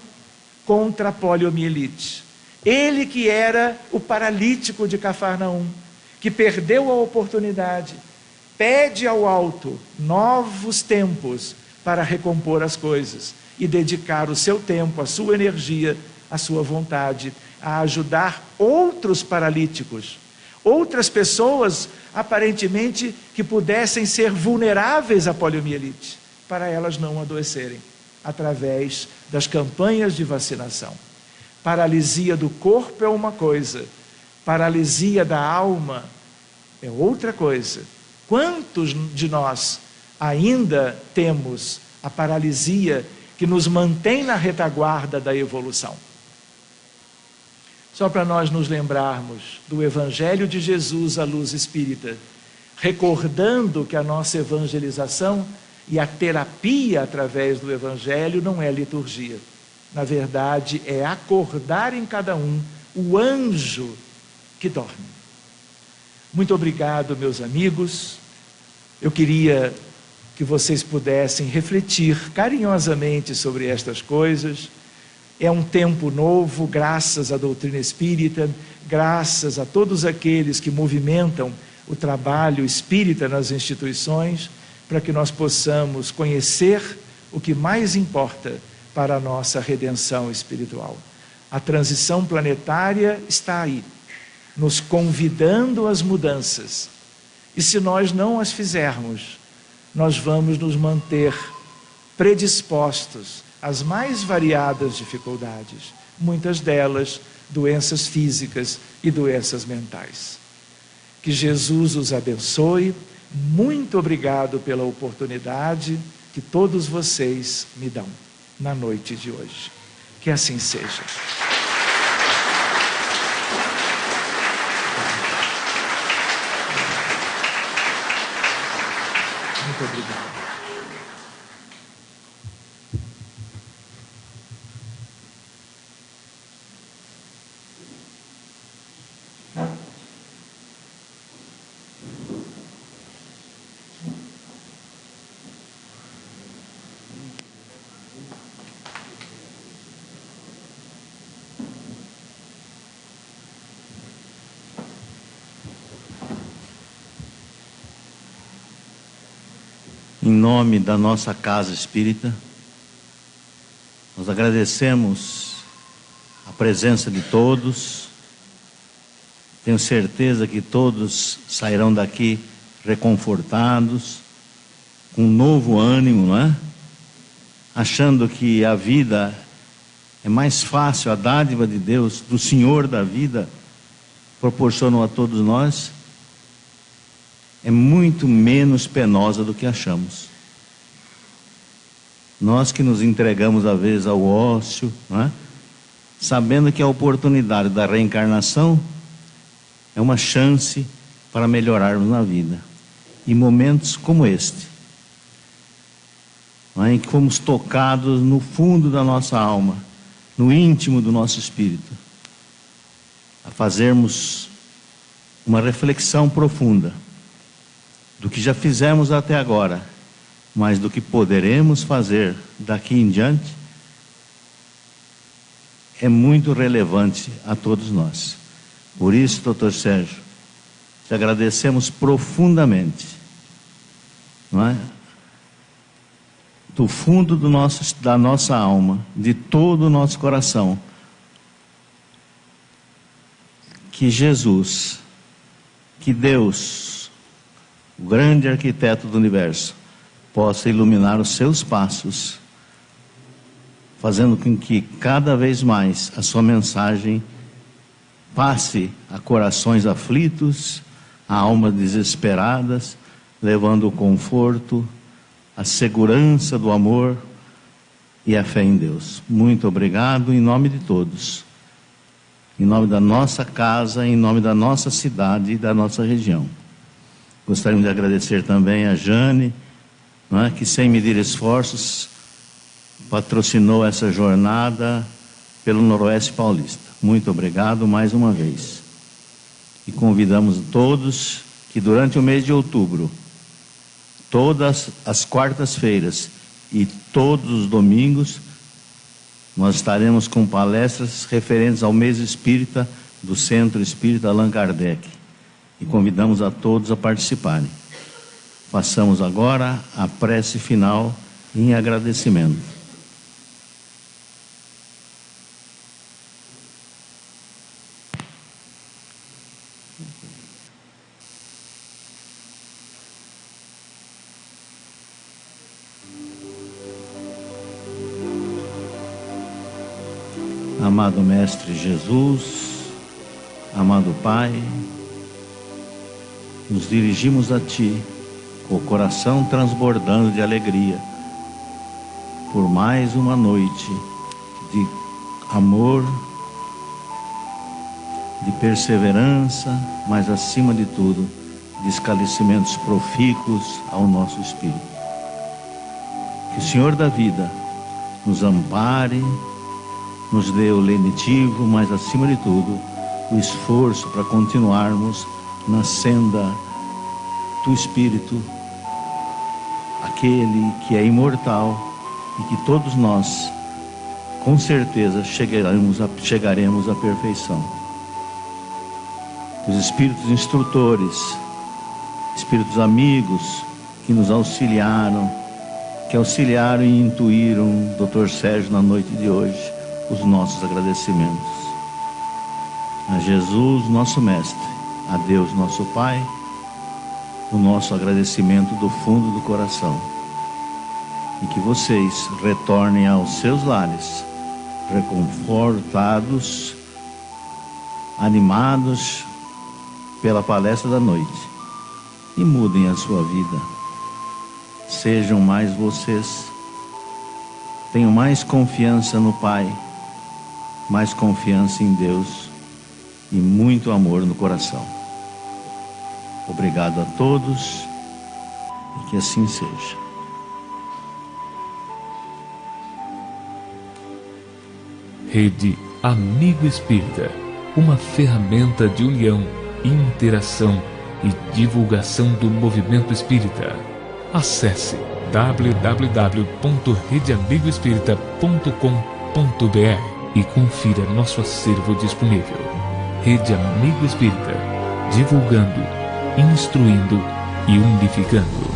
contra a poliomielite. Ele que era o paralítico de Cafarnaum, que perdeu a oportunidade, pede ao alto novos tempos para recompor as coisas e dedicar o seu tempo, a sua energia, a sua vontade a ajudar outros paralíticos, outras pessoas aparentemente que pudessem ser vulneráveis à poliomielite, para elas não adoecerem, através das campanhas de vacinação. Paralisia do corpo é uma coisa, paralisia da alma é outra coisa. Quantos de nós ainda temos a paralisia que nos mantém na retaguarda da evolução? Só para nós nos lembrarmos do Evangelho de Jesus à luz espírita, recordando que a nossa evangelização e a terapia através do Evangelho não é liturgia. Na verdade, é acordar em cada um o anjo que dorme. Muito obrigado, meus amigos. Eu queria que vocês pudessem refletir carinhosamente sobre estas coisas. É um tempo novo, graças à doutrina espírita, graças a todos aqueles que movimentam o trabalho espírita nas instituições, para que nós possamos conhecer o que mais importa para a nossa redenção espiritual. A transição planetária está aí, nos convidando às mudanças. E se nós não as fizermos, nós vamos nos manter predispostos às mais variadas dificuldades, muitas delas doenças físicas e doenças mentais. Que Jesus os abençoe. Muito obrigado pela oportunidade que todos vocês me dão na noite de hoje. Que assim seja. Muito obrigado. Em nome da nossa casa espírita, nós agradecemos a presença de todos. Tenho certeza que todos sairão daqui reconfortados, com um novo ânimo, não é? Achando que a vida é mais fácil, a dádiva de Deus, do Senhor da vida, proporcionou a todos nós, é muito menos penosa do que achamos. Nós que nos entregamos às vezes ao ócio, não é? Sabendo que a oportunidade da reencarnação é uma chance para melhorarmos na vida. E momentos como este não é? Em que fomos tocados no fundo da nossa alma, no íntimo do nosso espírito, a fazermos uma reflexão profunda do que já fizemos até agora, mas do que poderemos fazer daqui em diante, é muito relevante a todos nós. Por isso, doutor Sérgio, te agradecemos profundamente, não é? Do fundo da nossa alma, de todo o nosso coração, que Jesus, que Deus, o grande arquiteto do universo, possa iluminar os seus passos, fazendo com que cada vez mais a sua mensagem passe a corações aflitos, a almas desesperadas, levando o conforto, a segurança do amor e a fé em Deus. Muito obrigado em nome de todos, em nome da nossa casa, em nome da nossa cidade e da nossa região. Gostaríamos de agradecer também a Jane, não é, que sem medir esforços patrocinou essa jornada pelo Noroeste Paulista. Muito obrigado mais uma vez. E convidamos todos que durante o mês de outubro, todas as quartas-feiras e todos os domingos, nós estaremos com palestras referentes ao mês espírita do Centro Espírita Allan Kardec. E convidamos a todos a participarem. Façamos agora a prece final em agradecimento. Amado Mestre Jesus, amado Pai, nos dirigimos a Ti, com o coração transbordando de alegria, por mais uma noite de amor, de perseverança, mas acima de tudo, de esclarecimentos profícuos ao nosso espírito. Que o Senhor da vida nos ampare, nos dê o lenitivo, mas acima de tudo, o esforço para continuarmos na senda do Espírito, aquele que é imortal e que todos nós, com certeza, chegaremos à perfeição. Os Espíritos instrutores, Espíritos amigos que nos auxiliaram, que auxiliaram e intuíram o Dr. Sérgio na noite de hoje, os nossos agradecimentos. A Jesus, nosso Mestre, a Deus, nosso Pai, o nosso agradecimento do fundo do coração. E que vocês retornem aos seus lares, reconfortados, animados pela palestra da noite, e mudem a sua vida. Sejam mais vocês, tenham mais confiança no Pai, mais confiança em Deus e muito amor no coração. Obrigado a todos e que assim seja. Rede Amigo Espírita, uma ferramenta de união, interação e divulgação do movimento espírita. Acesse www.redeamigoespírita.com.br e confira nosso acervo disponível. Rede Amigo Espírita, divulgando, instruindo e unificando.